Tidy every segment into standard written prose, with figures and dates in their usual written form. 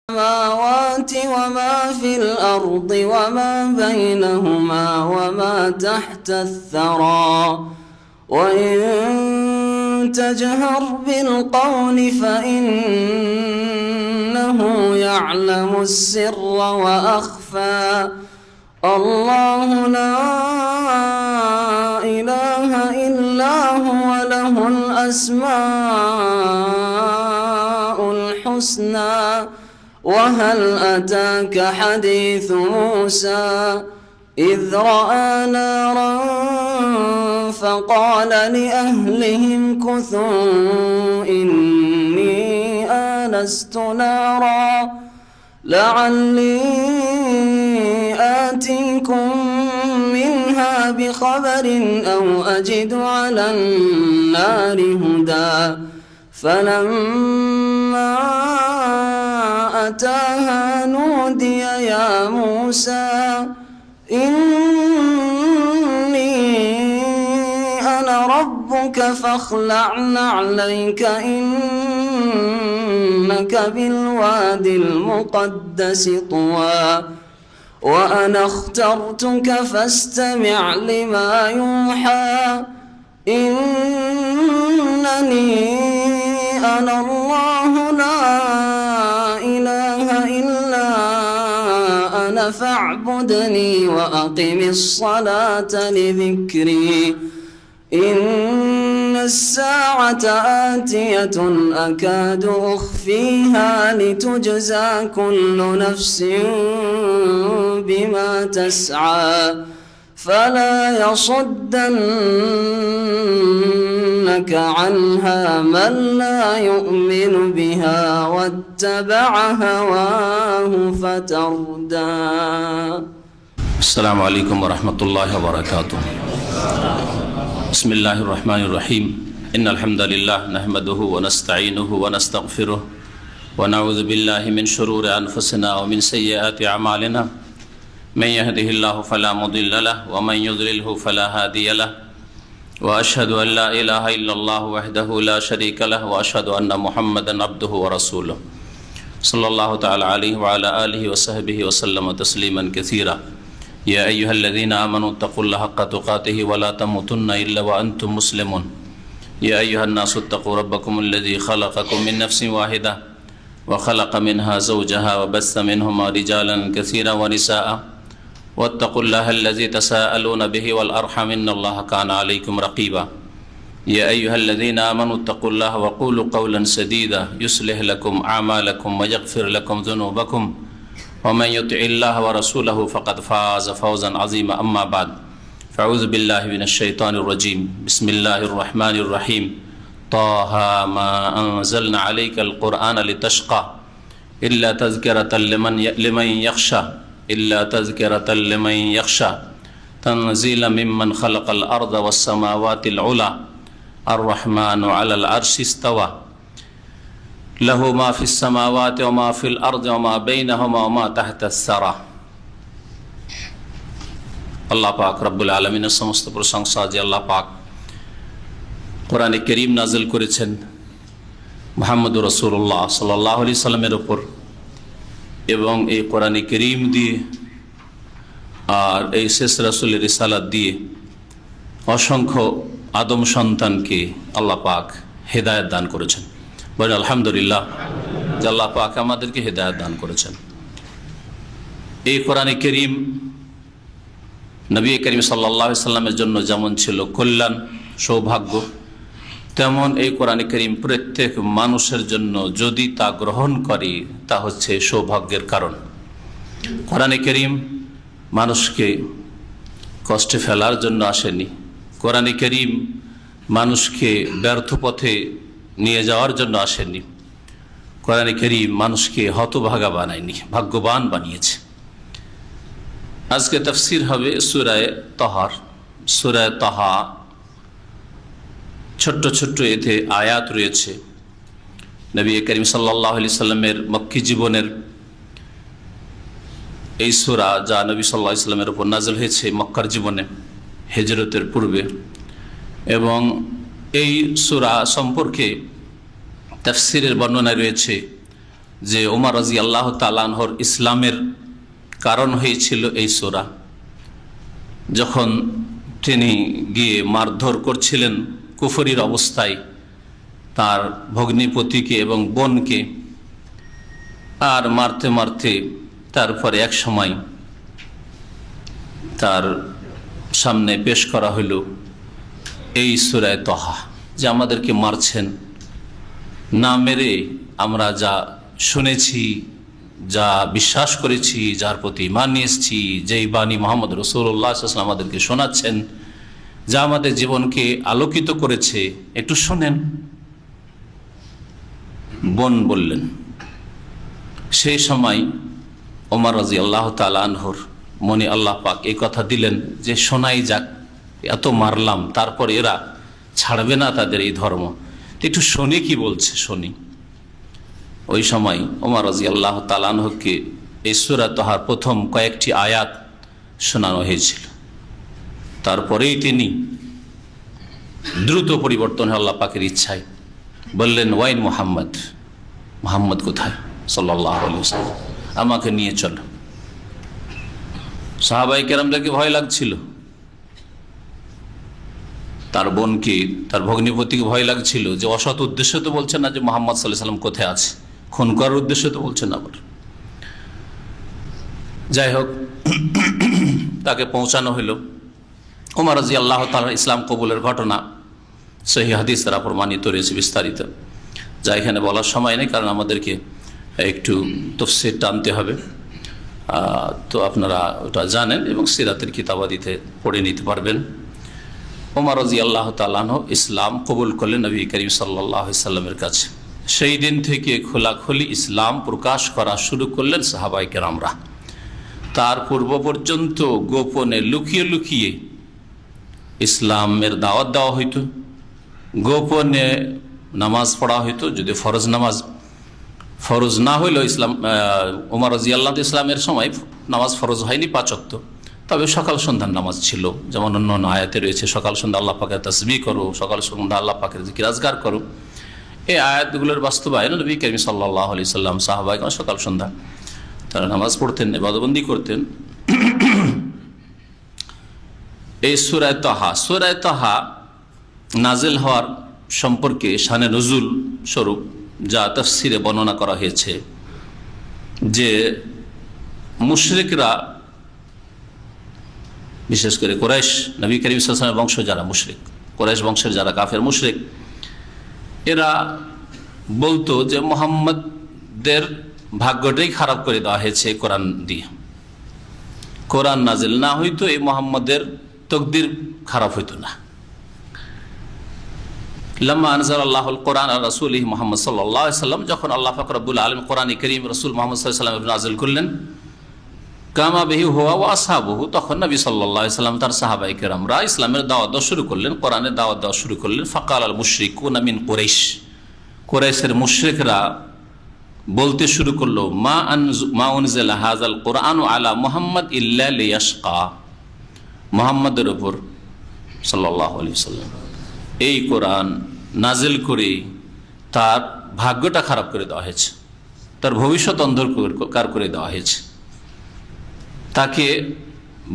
السماوات وما في الأرض وما بينهما وما تحت الثرى وإن تجهر بالقول فإنه يعلم السر وأخفى الله لا إله إلا هو له الأسماء الحسنى وهل أتاك حديث موسى إذ رأى نارا فقال لأهلهم كثوا إني آنست نارا لعلي آتيكم منها بخبر أو أجد على النار هدى فلما أتاها نودي يا موسى إني أنا ربك فاخلع نعليك إنك بالواد المقدس طوى وأنا اخترتك فاستمع لما يوحى إنني أنا الله لا إله إلا أنا فاعبدني وأقم الصلاة لذكري إن الساعة آتية أكاد أخفيها لتجزى كل نفس بما تسعى فلا يصدنك عنها من لا يؤمن بها واتبع هواه فتردى. السلام عليكم ورحمة الله وبركاته. بسم الله الرحمن الرحيم إن الحمد لله نحمده ونستعينه ونستغفره ونعوذ بالله من شرور أنفسنا ومن سيئات أعمالنا من يهده الله فلا مضل له ومن يضلله فلا هادي له وأشهد أن لا إله إلا الله وحده لا شريك له وأشهد أن محمدا عبده ورسوله صلى الله تعالى عليه وعلى آله وصحبه وسلم تسليما كثيرا يا أيها الذين آمنوا اتقوا الله حق تقاته ولا تموتن إلا وأنتم مسلمون يا أيها الناس اتقوا ربكم الذي خلقكم من نفس واحدة وخلق منها زوجها وبث منهما رجالا كثيرا ونساء واتقوا الله الذي تساءلون به والأرحم إن الله كان عليكم رقيبا يا أيها الذين آمنوا اتقوا الله وقولوا قولا سديدا يصلح لكم أعمالكم ويغفر لكم ذنوبكم ومن يطع الله ورسوله فقد فاز فوزا عظيما أما بعد فأعوذ بالله من الشيطان الرجيم بسم الله الرحمن الرحيم طه ما أنزلنا عليك القرآن لتشقى إلا تذكرة لمن يخشى إلا تذكرة لمن يخشى تنزيلا ممن خلق الأرض والسماوات العلى الرحمن على العرش استوى له ما في السماوات وما في الأرض وما بينهما وما تحت الثرى আল্লাহ পাক রব্বুল আলামিনের সমস্ত প্রশংসা যে আল্লাহ পাক কোরআনে কারীম নাযিল করেছেন মুহাম্মদুর রাসূলুল্লাহ সাল্লাল্লাহু আলাইহি সাল্লামের উপর এবং এই কোরআনে কারীম দিয়ে আর এই শেষ রাসূলের রিসালাত দিয়ে অসংখ্য আদম সন্তানকে আল্লাহ পাক হেদায়েত দান করেছেন। বলেন আলহামদুলিল্লাহ যে আল্লাহ পাক আমাদেরকে হেদায়েত দান করেছেন। এই কোরআনে কারীম নবী করিম সাল্লাল্লাহু আলাইহি সাল্লামের জন্য যেমন ছিল কল্যাণ সৌভাগ্য, তেমন এই কোরআনে কারীম প্রত্যেক মানুষের জন্য যদি তা গ্রহণ করে তা হচ্ছে সৌভাগ্যের কারণ। কোরআনে কারীম মানুষকে কষ্টে ফেলার জন্য আসেনি। কোরআনে কারীম মানুষকে ব্যর্থ পথে নিয়ে যাওয়ার জন্য আসেনি। কোরআনে কারীম মানুষকে হতভাগা বানায়নি, ভাগ্যবান বানিয়েছে। আজকে তাফসীর হবে সূরায়ে তাহার। সূরায়ে তাহা ছোট্ট ছোট্ট এতে আয়াত রয়েছে। নবী করিম সাল্লাল্লাহু আলাইহি সাল্লামের মক্কি জীবনের এই সূরা, যা নবী সাল্লাল্লাহু আলাইহি সাল্লামের উপর নাযিল হয়েছে মক্কার জীবনে হিজরতের পূর্বে, এবং এই সূরা সম্পর্কে তাফসীরের বর্ণনা রয়েছে যে ওমর রাদিয়াল্লাহু তাআলা আনহুর ইসলামের কারণ হয়েছিল এই সূরা। যখন তিনি গিয়ে মারধর করছিলেন কুফরির অবস্থায় তার ভগ্নিপতিকে এবং বোনকে, আর মারতে মারতে তারপরে এক সময় তার সামনে পেশ করা হইল এই সূরা তাহা, যে আমাদেরকে মারছেন, না মেরে আমরা যা শুনেছি, যা বিশ্বাস করেছি, যার প্রতি ঈমান নিয়ে এসেছি, যেই বাণী মুহাম্মদ রাসূলুল্লাহ সাল্লাল্লাহু আলাইহি ওয়াসাল্লাম আমাদেরকে শোনাচ্ছেন, যা আমাদের জীবনকে আলোকিত করেছে, একটু শোনেন। বোন বললেন। সেই সময় ওমর রাদিয়াল্লাহু তাআলা আনহুর মনে আল্লাহ পাক এই কথা দিলেন যে শোনাই যাক, এত মারলাম তারপর এরা ছাড়বে না তাদের এই ধর্ম, একটু শুনি কি বলছে, শুনি। ওই সময় ওমর রাদিয়াল্লাহু তাআলা আনহুকে এই সূরা তাহার প্রথম কয়েকটি আয়াত শোনানো হয়েছিল। তারপরেই তিনি দ্রুত পরিবর্তন হয় আল্লাহ পাকের ইচ্ছায়, বললেন ওয়াইন মুহাম্মদ, মুহাম্মদ কোথায় সাল্লাল্লাহু আলাইহি ওয়াসাল্লাম, আমাকে নিয়ে চলো। সাহাবায়ে কেরামদেরকে ভয় লাগছিল, তার বোনকে, তার ভগ্নিপতিকে ভয় লাগছিল যে অসৎ উদ্দেশ্য তো বলছেন না যে মুহাম্মদ সাল্লাল্লাহু আলাইহি ওয়াসাল্লাম কোথায় আছে, খুন করার উদ্দেশ্য তো বলছেন আবার। যাই হোক, তাকে পৌঁছানো হইল। ওমর রাদিয়াল্লাহু তাআলা ইসলাম কবুলের ঘটনা সহিহ হাদিস দ্বারা প্রমাণিত রয়েছে বিস্তারিত, যা এখানে বলার সময় নেই, কারণ আমাদেরকে একটু তাফসীর টানতে হবে। তো আপনারা ওটা জানেন এবং সিরাতের কিতাবাদিতে পড়ে নিতে পারবেন। ওমর রাদিয়াল্লাহু তাআলা আনহু ইসলাম কবুল করলেন নবী করিম সাল্লাল্লাহু আলাইহি সাল্লামের কাছে। সেই দিন থেকে খোলাখুলি ইসলাম প্রকাশ করা শুরু করলেন সাহাবায়ে কেরামরা। তার পূর্ব পর্যন্ত গোপনে লুকিয়ে লুকিয়ে ইসলামের দাওয়াত দেওয়া হইতো, গোপনে নামাজ পড়া হইতো। যদি ফরজ নামাজ ফরজ না হইলেও ইসলাম ওমর রাদিয়াল্লাহু তাআলা ইসলামের সময় নামাজ ফরজ হয়নি 5 ওয়াক্ত, তবে সকাল সন্ধ্যার নামাজ ছিল, যেমন অন্য আয়াতে রয়েছে সকাল সন্ধ্যা আল্লাহ পাকের তাসবিহ করো, সকাল সন্ধ্যা আল্লাহ পাকের জিকির আজকার করো। এই আয়াতগুলোর বাস্তবায়ন নবী করিম সাল্লাল্লাহু আলাইহি সাল্লাম সাহাবায়ে সকাল সন্ধ্যা তারা নামাজ পড়তেন, ইবাদতবন্দি করতেন। এই সূরা তাহা নাজিল হওয়ার সম্পর্কে শানে নুজুল স্বরূপ যা তাফসিরে বর্ণনা করা হয়েছে যে মুশরিকরা, বিশেষ করে কুরাইশ, নবী করিম সাল্লাল্লাহু আলাইহি ওয়াসাল্লামের বংশ যারা মুশরিক, কুরাইশ বংশের যারা কাফের মুশরিক, এরা বলতো যে মুহাম্মদের ভাগ্যটাই খারাপ করে দেওয়া হয়েছে কোরআন দিয়ে। কোরআন নাজিল না হইতো এই মুহাম্মদের তকদির খারাপ হইতো না। লাম্মা আনজালাল্লাহুল কোরআন আলা রাসূলিহি মুহাম্মদ সাল্লাল্লাহু আলাইহি ওয়াসাল্লাম, যখন আল্লাহ পাক রব্বুল আলামিন কোরআনে কারীম রাসূল মুহাম্মদ সাল্লাল্লাহু আলাইহি ওয়াসাল্লাম নাজিল করলেন, কামা বিহি হুয়া ওয়া আসহাবুহু, তখন নবী সাল্লাল্লাহু আলাইহি ওয়াসাল্লাম তার সাহাবায়ে কেরামরা ইসলামের দাওয়াত দেওয়া শুরু করলেন, কোরআনের দাওয়াত দেওয়া শুরু করলেন। ফাকাল আল মুশরিকুনা মিন কুরাইশ, কুরাইশের মুশরিকরা বলতে শুরু করলো, মা উনজিলা হাযাল কুরআনু আলা মুহাম্মদ ইল্লা লিয়াশকা, মুহাম্মদের উপর সাল্লাল্লাহু আলাইহি ওয়াসাল্লাম এই কোরআন নাজিল করে তার ভাগ্যটা খারাপ করে দেওয়া হয়েছে, তার ভবিষ্যৎ অন্ধকার করে দেওয়া হয়েছে, তাকে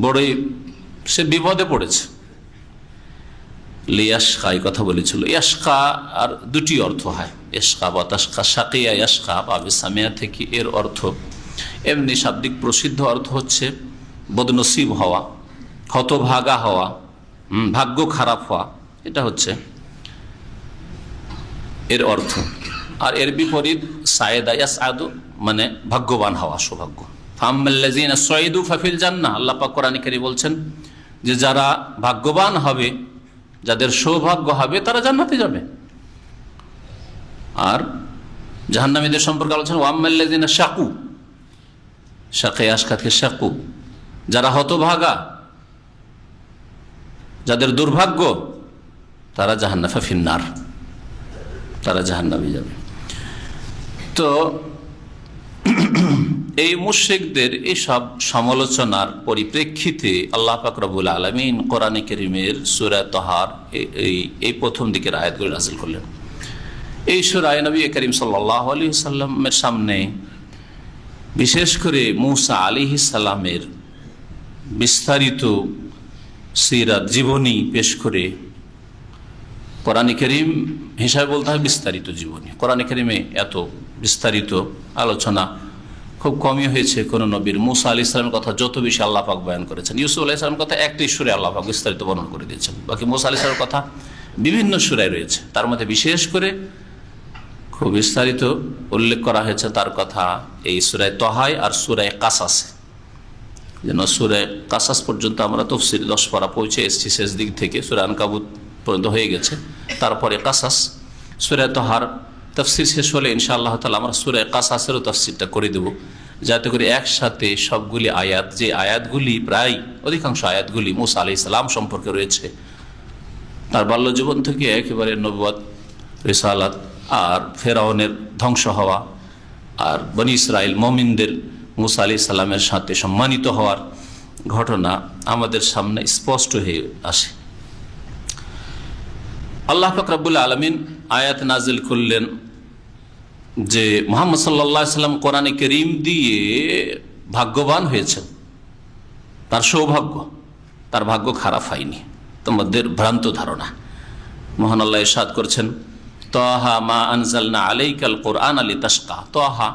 বড়ই সে বিপদে পড়েছে। লিয়াশকা এই কথা বলেছিল। ইয়াশকা আর দুটি অর্থ হয়, ইশকা বা তাশকা, শাকিয়া ইয়াশকা বা বিসামিয়া থেকে এর অর্থ এমনি শাব্দিক প্রসিদ্ধ অর্থ হচ্ছে বদনসিব হওয়া, হতভাগা হওয়া, ভাগ্য খারাপ হওয়া, এটা হচ্ছে এর অর্থ। আর এর বিপরীত সায়েদা ইয়াসআদু মানে ভাগ্যবান হওয়া, সৌভাগ্য। ফাম্মাল্লাযীনা সাইদু ফাফিল জান্নাহ, আল্লাহ পাক কোরআনে কারীমে বলছেন যে যারা ভাগ্যবান হবে, যাদের সৌভাগ্য হবে তারা জান্নাতে যাবে। আর জাহান্নামীদের সম্পর্কে আলোচনা, ওয়াম্মাল্লাযীনা শাকু, শাকিয়া আশকাকে শাকু, যারা হতভাগা, যাদের দুর্ভাগ্য, তারা জাহান্নামে ফাফিন্নার, তারা জাহান্নামে যাবে। তো এই মুশরিকদের এই সব সমালোচনার পরিপ্রেক্ষিতে আল্লাহ পাক রব্বুল আলামিন কোরআনে কারীমের সূরা তাহার এই প্রথম দিকের আয়াতগুলো নাযিল করলেন। এই সূরায় নবী করিম সাল্লাল্লাহু আলাইহি ওয়াসাল্লামের সামনে বিশেষ করে মূসা আলাইহিস সালামের বিস্তারিত সিরাত জীবনী পেশ করে, কোরআনে কারীম হিসাবে বলতে হয় বিস্তারিত জীবনী। কোরআনে কারীমে এত বিস্তারিত আলোচনা খুব কমই হয়েছে কোনো নবীর। মূসা আলাইহিস সালামের কথা যত বেশি আল্লাহ পাক বয়ান করেছেন। ইউসুফ আলাইহিস সালামের কথা একটি সূরায় আল্লাহ পাক বিস্তারিত বর্ণনা করে দিয়েছেন। বাকি মূসা আলাইহিস সালামের কথা বিভিন্ন সূরায় রয়েছে। তার মধ্যে বিশেষ করে খুব বিস্তারিত উল্লেখ করা হয়েছে তার কথা এই সূরায় তহায় আর সূরায় কাসাসে। যেন সূরায় কাসাস পর্যন্ত আমরা তাফসীর 10 পারা পৌঁছে এসেছি, শেষ দিক থেকে সূরা আনকাবুত পর্যন্ত হয়ে গেছে। তারপরে কাসাস, সূরায় তহার তাফসীর শেষ হলে ইনশাআল্লাহ তাআলা আমরা সূরায় কাসাসেরও তাফসীরটা করে দেব, যাতে করে একসাথে সবগুলি আয়াত, যে আয়াতগুলি প্রায় অধিকাংশ আয়াতগুলি মূসা আলাইহিস সালাম সম্পর্কে রয়েছে, তার বাল্য জীবন থেকে একেবারে নবুয়ত, রিসালাত আর ফেরাউনের ধ্বংস হওয়া আর বনী ইসরাইল মুমিনদের মূসা আলাইহিস সালামের সাথে সম্মানিত হওয়ার ঘটনা আমাদের সামনে স্পষ্ট হয়ে আসে। আল্লাহ পাক রব্বুল আলামিন আয়াত নাজিল করলেন যে মুহাম্মদ সাল্লাল্লাহু আলাইহি সাল্লাম কোরআনে কারীম দিয়ে ভাগ্যবান হয়েছেন, তার সৌভাগ্য, তার ভাগ্য খারাপ হয়নি। তোমাদের ভ্রান্ত ধারণা। মহান আল্লাহ ইরশাদ করছেন, তাহা মা আনজালনা আলাইকাল কোরআন লিতাশকা। তাহা,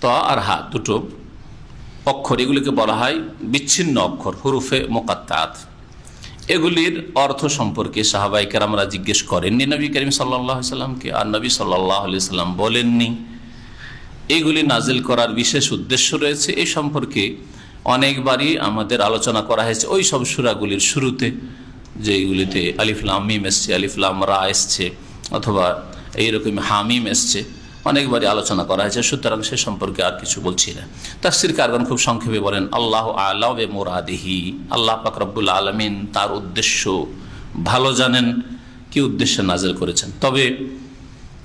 ত আর হা দুটো অক্ষর, এগুলিকে বলা হয় বিচ্ছিন্ন অক্ষর, হুরুফে মুকাত্তাত। এগুলির অর্থ সম্পর্কে সাহাবায়ে কেরামরা জিজ্ঞেস করেননি নবী করিম সাল্লাল্লাহু আলাইহি সাল্লামকে, আর নবী সাল্লাল্লাহু আলাইহি সাল্লাম বলেননি। এগুলি নাজিল করার বিশেষ উদ্দেশ্য রয়েছে, এই সম্পর্কে অনেকবারই আমাদের আলোচনা করা হয়েছে। ওই সব সূরাগুলির শুরুতে যেগুলিতে আলিফ লাম মিম এসছে, আলিফ লাম রা এসছে, অথবা এইরকম হামিম এসছে, অনেকবারই আলোচনা করা হয়েছে। সুতরাং সে সম্পর্কে আর কিছু বলছি না। তাফসীর কারগণ খুব সংক্ষেপে বলেন, আল্লাহু আ'লাম বিমুরাদিহি, আল্লাহ পাক রব্বুল আলামিন তার উদ্দেশ্য ভালো জানেন, কি উদ্দেশ্যে নাজিল করেছেন। তবে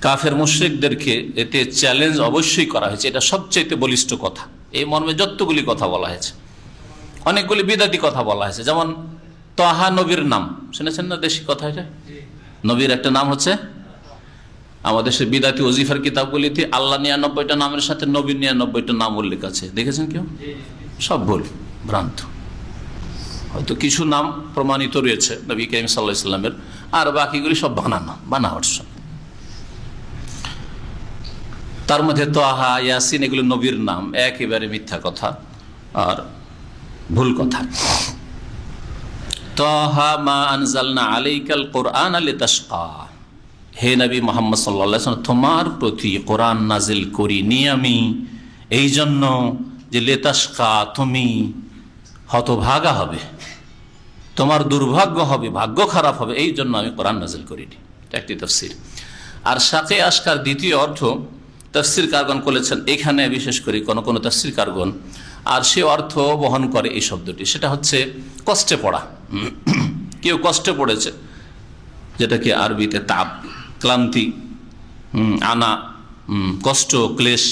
কাফের মুশরিকদেরকে এতে চ্যালেঞ্জ অবশ্যই করা হয়েছে, এটা সবচেয়ে বলিষ্ঠ কথা। এই মর্মে যতগুলি কথা বলা হয়েছে, অনেকগুলি বিদাতি কথা বলা হয়েছে। যেমন তাহা নবীর নাম, শুনেছেন না দেশি কথা? এটা নবীর একটা নাম হচ্ছে, আমাদের সে বিদাতি ওজিফার কিতাবগুলিতে আল্লাহ 99টা নামের সাথে নবীর 99টা নাম উল্লেখ আছে। দেখেছেন কেউ? সব ভুল, ভ্রান্ত। হয়তো কিছু নাম প্রমাণিত রয়েছে নবী করিম সাল্লাল্লাহু আলাইহি সাল্লামের, আর বাকিগুলি সব বানানো, বানাওয়ার সব। তার মধ্যে তাহা, ইয়াসিন এগুলো নবীর নাম, একেবারে মিথ্যা কথা আর ভুল কথা। তাহা মা আনজালনা আলাইকাল কোরআন লিতাশকা, হে নবী মুহাম্মদ সাল্লাল্লাহু আলাইহি ওয়াসাল্লাম, তোমার প্রতি কোরআন নাজিল করিনি আমি এই জন্য যে লিতাশকা, তুমি হতভাগা হবে, তোমার দুর্ভাগ্য হবে, ভাগ্য খারাপ হবে, এই জন্য আমি কোরআন নাজিল করিনি। একটি তাফসীর। আর শাকে আশকার দ্বিতীয় অর্থ তাফসীর কারগণ করেছেন এখানে, বিশেষ করে কোন কোন তাফসীর কারগণ, আর সে অর্থ বহন করে এই শব্দটি, সেটা হচ্ছে কষ্টে পড়া। কেউ কষ্টে পড়েছে, যেটাকে আরবিতে তাপ, ক্লান্তি, আনা, কষ্ট, ক্লেশ,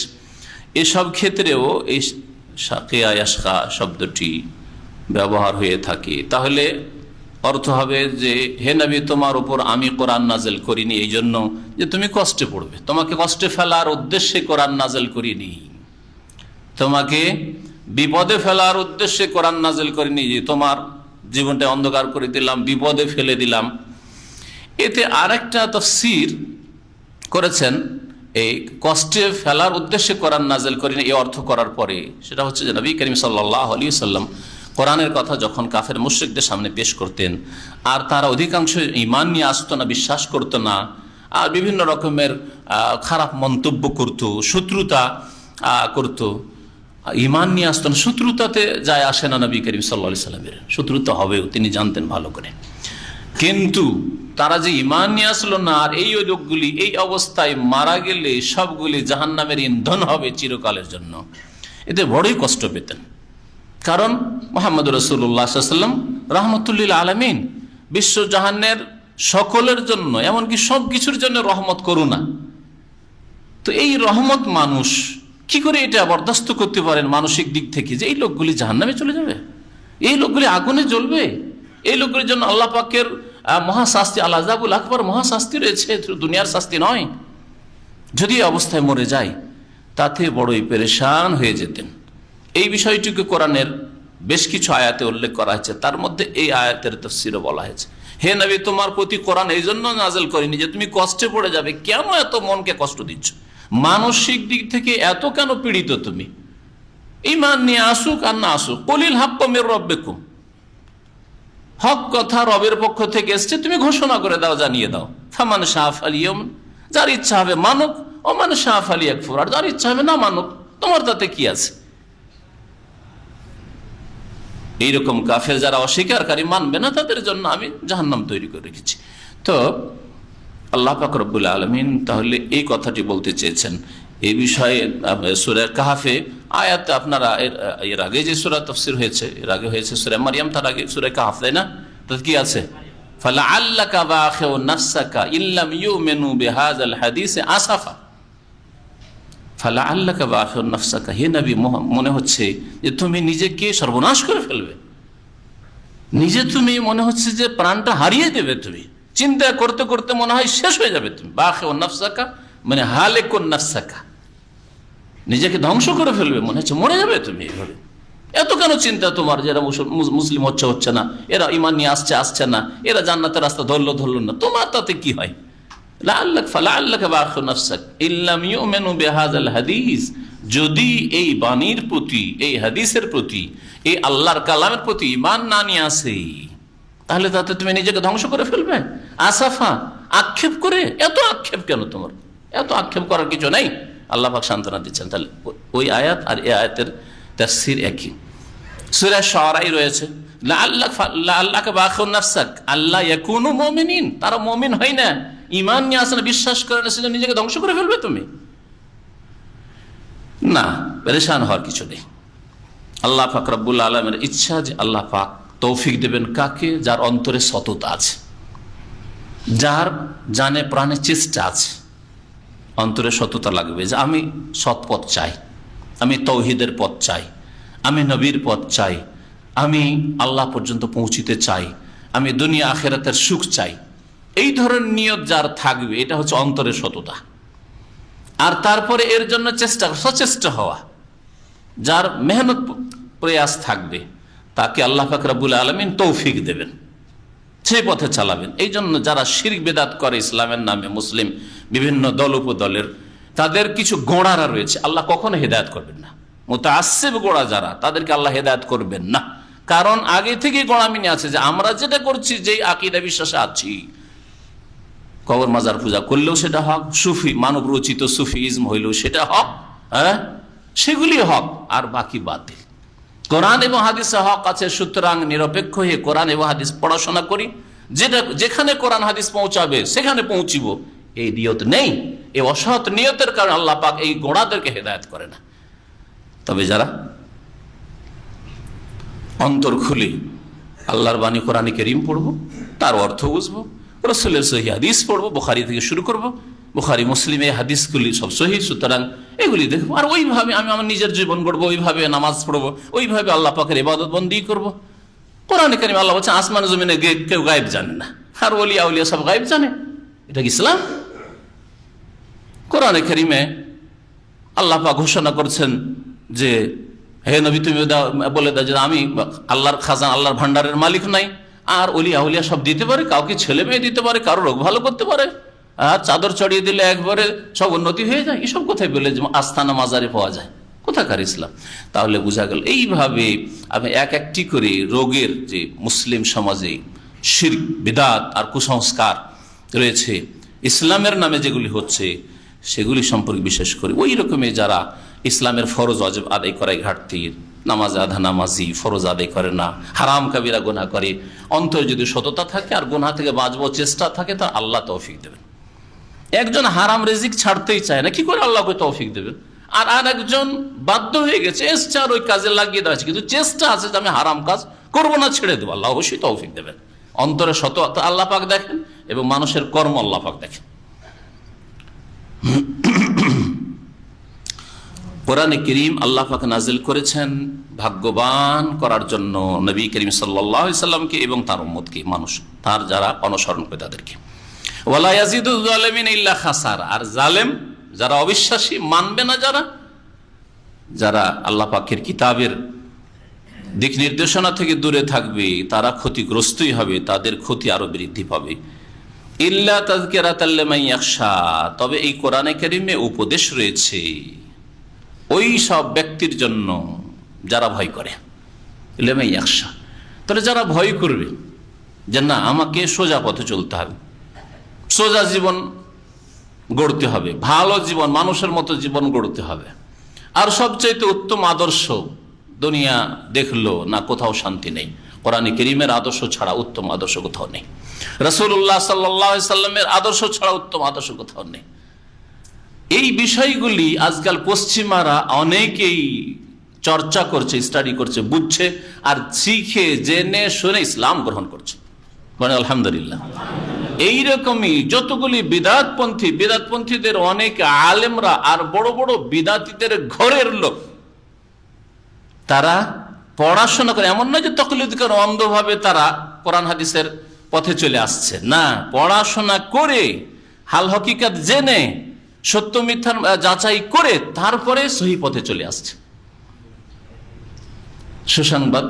এসব ক্ষেত্রেও এই শাকে আশকা শব্দটি ব্যবহার হয়ে থাকে। তাহলে অর্থ হবে যে হে নবী, তোমার উপর আমি কোরআন নাজিল করিনি এই জন্য যে তুমি কষ্টে পড়বে, তোমাকে কষ্টে ফেলার উদ্দেশ্যে কোরআন নাজিল করিনি, তোমাকে বিপদে ফেলার উদ্দেশ্যে কোরআন নাজিল করিনি, যে তোমার জীবনটা অন্ধকার করে দিলাম, বিপদে ফেলে দিলাম। এতে আরেকটা তাফসীর করেছেন, এই কষ্টে ফেলার উদ্দেশ্যে কোরআন নাজিল করিনি এই অর্থ করার পরে, সেটা হচ্ছে যে নবী করিম সাল্লাল্লাহু আলাইহি ওয়াসাল্লাম কোরআনের কথা যখন কাফের মুশরিকদের সামনে পেশ করতেন, আর তারা অধিকাংশ ঈমান নিয়ে আসতো না, বিশ্বাস করতো না, আর বিভিন্ন রকমের খারাপ মন্তব্য করত, শত্রুতা করত, ঈমান নিয়ে আসতো না। শত্রুতাতে যায় আসে না নবী করিম সাল্লাল্লাহু আলাইহি ওয়াসাল্লামের, শত্রুতা হবেও, তিনি জানতেন ভালো করে। কিন্তু তারা যে ঈমান নিয়ে আসলো না, আর এই লোকগুলি এই অবস্থায় মারা গেলে সবগুলি জাহান্নামের ইন্ধন হবে চিরকালের জন্য, এতে বড়ই কষ্ট পেতেন। কারণ মুহাম্মদ রাসূলুল্লাহ সাল্লাল্লাহু আলাইহি ওয়াসাল্লাম রাহমাতুল লিল আলামিন, বিশ্ব জাহানের সকলের জন্য, এমনকি সব কিছুর জন্য রহমত করুণা। তো এই রহমত মানুষ কি করে এটা বরদাস্ত করতে পারেন মানসিক দিক থেকে, যে এই লোকগুলি জাহান্নামে চলে যাবে, এই লোকগুলি আগুনে জ্বলবে, এই লোকগুলির জন্য আল্লাহ পাকের মহাশাস্তি, আল আযাবুল আকবার, মহাশাস্তি রয়েছে, দুনিয়ার শাস্তি নয়। যদি এই অবস্থায় মরে যায় তাতে বড়ই পেরেশান হয়ে যেতেন। এই বিষয়টিকে কোরআনের বেশ কিছু আয়াতে উল্লেখ করা হয়েছে, তার মধ্যে এই আয়াতের তাফসীরে বলা হয়েছে, হে নবী, তোমার প্রতি কোরআন এই জন্য নাযিল করিনি যে তুমি কষ্টে পড়ে যাবে। কেন এত মনকে কষ্ট দিচ্ছ? মানসিক দিক থেকে এত কেন পীড়িত তুমি? ঈমান নিয়ে আসুক আর না আসুক, কুলিল হাক্কু মির রাব্বিকুম, হক কথা রবের পক্ষ থেকে এসছে, তুমি ঘোষণা করে দাও, জানিয়ে দাও। ফামান শাআ ফালিয়ুমিন, যার ইচ্ছা হবে মানুক, ও মান শাআ ফালিয়াকফুর, আর যার ইচ্ছা হবে না মানুক, তোমার তাতে কি আছে? এইরকম কাফের যারা অস্বীকারী, মানবে না, তাদের জন্য আমি জাহান্নাম তৈরি করে রেখেছি। তো আল্লাহ পাক রব্বুল আলামিন তাহলে এই কথাটি বলতে চেয়েছেন এই বিষয়ে। সূরা কাহফে আয়াত, আপনারা এর আগে যে সূরা তাফসীর হয়েছে, এর আগে হয়েছে সূরা মারইয়াম, তার আগে সূরা কাহফ, তাই না? তাতে কি আছে? ফালাআল্লাকা বাখিউন নাফসাকা ইল্লাম ইউমিনু বিহাযাল হাদিসে আসাফা। ফালাআল্লাকা বাখিউন নাফসাকা, হে নবী, মনে হচ্ছে যে তুমি নিজেকে সর্বনাশ করে ফেলবে, নিজে তুমি মনে হচ্ছে যে প্রাণটা হারিয়ে দেবে, তুমি চিন্তা করতে করতে মনে হয় শেষ হয়ে যাবে তুমি। বাখিউন নাফসাকা মানে হালিকুন নাফসাকা, নিজেকে ধ্বংস করে ফেলবে, মনে হচ্ছে মরে যাবে তুমি। এইভাবে এত কেন চিন্তা তোমার, যে এরা মুসলিম হচ্ছে না, এরা ঈমান নিয়ে আসছে না, এরা জান্নাতের রাস্তা ধরলো না, তোমার তাতে কি হয়? যদি এই বাণীর প্রতি, এই হাদিসের প্রতি, এই আল্লাহর কালামের প্রতি ঈমান না নিয়ে আসে, তাহলে তাতে তুমি নিজেকে ধ্বংস করে ফেলবে। আসাফা, আক্ষেপ করে। এত আক্ষেপ কেন তোমার? এত আক্ষেপ করার কিছু নেই। আল্লাহ পাক সান্ত্বনা দিচ্ছেন। তাহলে ওই আয়াত আর এই আয়াতের তাফসীর একই। সূরা শুআরায় রয়েছে লাআল্লাকা বাখিউন নাফসাক আল্লা ইয়াকুনু মুমিনিন, তারা মুমিন হয় না, ঈমান নিয়ে আসে না, বিশ্বাস করে না, সেজন্য নিজেকে ধ্বংস করে ফেলবে তুমি। না, পেরেশান হওয়ার কিছু নেই। আল্লাহ পাক রব্বুল আলামিনের ইচ্ছা যে আল্লাহ পাক তৌফিক দেবেন কাকে? যার অন্তরে সততা আছে, যার জানে প্রাণে চেষ্টা আছে, অন্তরে সততা লাগবে যে আমি সৎ পথ চাই, আমি তৌহিদের পথ চাই, আমি নবীর পথ চাই, আমি আল্লাহ পর্যন্ত পৌঁছিতে চাই, আমি দুনিয়া আখিরাতের সুখ চাই। এই ধরনের নিয়ত যার থাকবে, এটা হচ্ছে অন্তরের সততা। আর তারপরে এর জন্য সচেষ্ট হওয়া, যার মেহনত প্রয়াস থাকবে, তাকে আল্লাহ পাক রব্বুল আলামিন তৌফিক দেবেন, সেই পথে চালাবেন। এই জন্য যারা শিরক বিদআত করে ইসলামের নামে, মুসলিম বিভিন্ন দল উপদলের, তাদের কিছু গোঁড়ারা রয়েছে, আল্লাহ কখনো হেদায়েত করবেন না। মুতাআসসিব গোঁড়া যারা, তাদেরকে আল্লাহ হেদায়েত করবেন না। কারণ আগে থেকে গোঁড়ামি আছে যে আমরা যেটা করছি, যেই আকীদা বিশ্বাসে আছি, কবর মাজার পূজা করলেও সেটা হক, সুফি মানব রচিত সুফিইজম হইলেও সেটা হক, সেগুলি হক, আর বাকি বাতিল। কোরআন এবং হাদিসে হক আছে, সুতরাং নিরপেক্ষ হয়ে কোরআন এবং হাদিস পড়াশোনা করি, যেখানে কোরআন হাদিস পৌঁছাবে সেখানে পৌঁছিব, এই নিয়ত নেই। এই অসৎ নিয়তের কারণে আল্লাহ পাক এই গোঁড়াদেরকে হেদায়েত করে না। তবে যারা অন্তর খুলে আল্লাহর বাণী কোরআনে কারীম পড়বো, তার অর্থ বুঝবো, রাসূলের সহিহ হাদিস পড়বো, বুখারী থেকে শুরু করবো, বুখারী মুসলিম এই হাদিসগুলি সব সহিহ, সুতরাং এগুলি দেখবো, আর ওইভাবে আমি আমার নিজের জীবন গড়বো, ওইভাবে নামাজ পড়বো, ওইভাবে আল্লাহ পাকের ইবাদত বন্দেগী করবো। কোরআনে কারীমে আল্লাহ বলছেন আসমান জমিনে কেউ গায়েব জানে না, আর ওলিয়া উলিয়া সব গায়েব জানে। এটা কি ইসলাম? কোরআনে কারীমে আল্লাহ পাক ঘোষণা করছেন যে হে নবী, তুমি বলে দাও যে আমি আল্লাহর খাজানা, আল্লাহর ভান্ডারের মালিক নাই, আর ওলিয়া উলিয়া সব দিতে পারে, কাউকে ছেলে মেয়ে দিতে পারে, কারো রোগ ভালো করতে পারে, আর চাদর চড়িয়ে দিলে একবারে সব উন্নতি হয়ে যায়। এসব কোথায় বলে যে আস্তানা মাজারে পাওয়া যায়? কোথাকার ইসলাম? তাহলে বোঝা গেল এইভাবে আমি এক একটি করে রোগের যে মুসলিম সমাজে শিরক বিদআত আর কুসংস্কার রয়েছে, ইসলামের নামে যেগুলি হচ্ছে, সেগুলি সম্পর্কে বিশেষ করে ওই রকমের যারা ইসলামের ফরজ ওয়াজিব আদায় করায় ঘাটতি, নামাজ আধা নামাজি, ফরজ আদায় করে না, হারাম কাবিরা গুনাহ করে, অন্তরে যদি সততা থাকে আর গুনাহ থেকে বাঁচবার চেষ্টা থাকে, তা আল্লাহ তৌফিক দেবেন। একজন হারাম রিজিক ছাড়তেই চায় না, কি করে আল্লাহকে তৌফিক দেবেন? আর একজন বাধ্য হয়ে গেছে, এসছে আর ওই কাজে লাগিয়ে দেওয়া আছে, কিন্তু চেষ্টা আছে যে আমি হারাম কাজ করবো না, ছেড়ে দেবো, আল্লাহ অবশ্যই তৌফিক দেবেন। অন্তরে সততা আল্লাহ পাক দেখেন এবং মানুষের কর্ম আল্লাহ পাক দেখেন। কোরআনে কারীম আল্লাহ পাক নাজিল করেছেন ভাগ্যবান করার জন্য নবী করিম সাল্লাল্লাহু আলাইহি সাল্লামকে এবং তার উম্মতকে, মানুষ তার যারা অনুসরণ করে তাদেরকে। ওয়ালা ইয়াজিদু যালিমিন ইল্লা খাসারা, আর যারা অবিশ্বাসী, মানবে না, যারা আল্লাহ পাকের কিতাবের দিক নির্দেশনা থেকে দূরে থাকবে তারা ক্ষতিগ্রস্তই হবে, তাদের ক্ষতি আরো বৃদ্ধি পাবে। ইল্লা তাযকিরাতাল লিমান ইয়াখশা, তবে এই কোরআনে কারীমে উপদেশ রয়েছে ওই সব ব্যক্তির জন্য যারা ভয় করে। লিমান ইয়াখশা, তাহলে যারা ভয় করবে যে না আমাকে সোজা পথে চলতে হবে, সোজা জীবন গড়তে হবে, ভালো জীবন, মানুষের মতো জীবন গড়তে হবে, আর সবচাইতে উত্তম আদর্শ দুনিয়া দেখলো না কোথাও শান্তি নেই, কোরআনে কারীমের আদর্শ ছাড়া উত্তম আদর্শ কোথাও নেই, রাসূলুল্লাহ সাল্লাল্লাহু আলাইহি সাল্লামের আদর্শ ছাড়া উত্তম আদর্শ কোথাও নেই। এই বিষয়গুলি আজকাল পশ্চিমারা অনেকেই চর্চা করছে, স্টাডি করছে, বুঝছে, আর শিখে জেনে শুনে ইসলাম গ্রহণ করছে। মানে আলহামদুলিল্লাহ। এইরকমই যতগুলি বিদাতপন্থীদের অনেক আলেমরা আর বড় বড় বিদাতীদের ঘরের লোক, তারা পড়াশোনা করে, এমন নয় যে তাকলিদ করে অন্ধভাবে তারা কোরআন হাদিসের পথে চলে আসছে, না, পড়াশোনা করে হাল হকিকত জেনে সত্য মিথ্যার যাচাই করে তারপরে সহি পথে চলে আসছে। সুসংবাদ,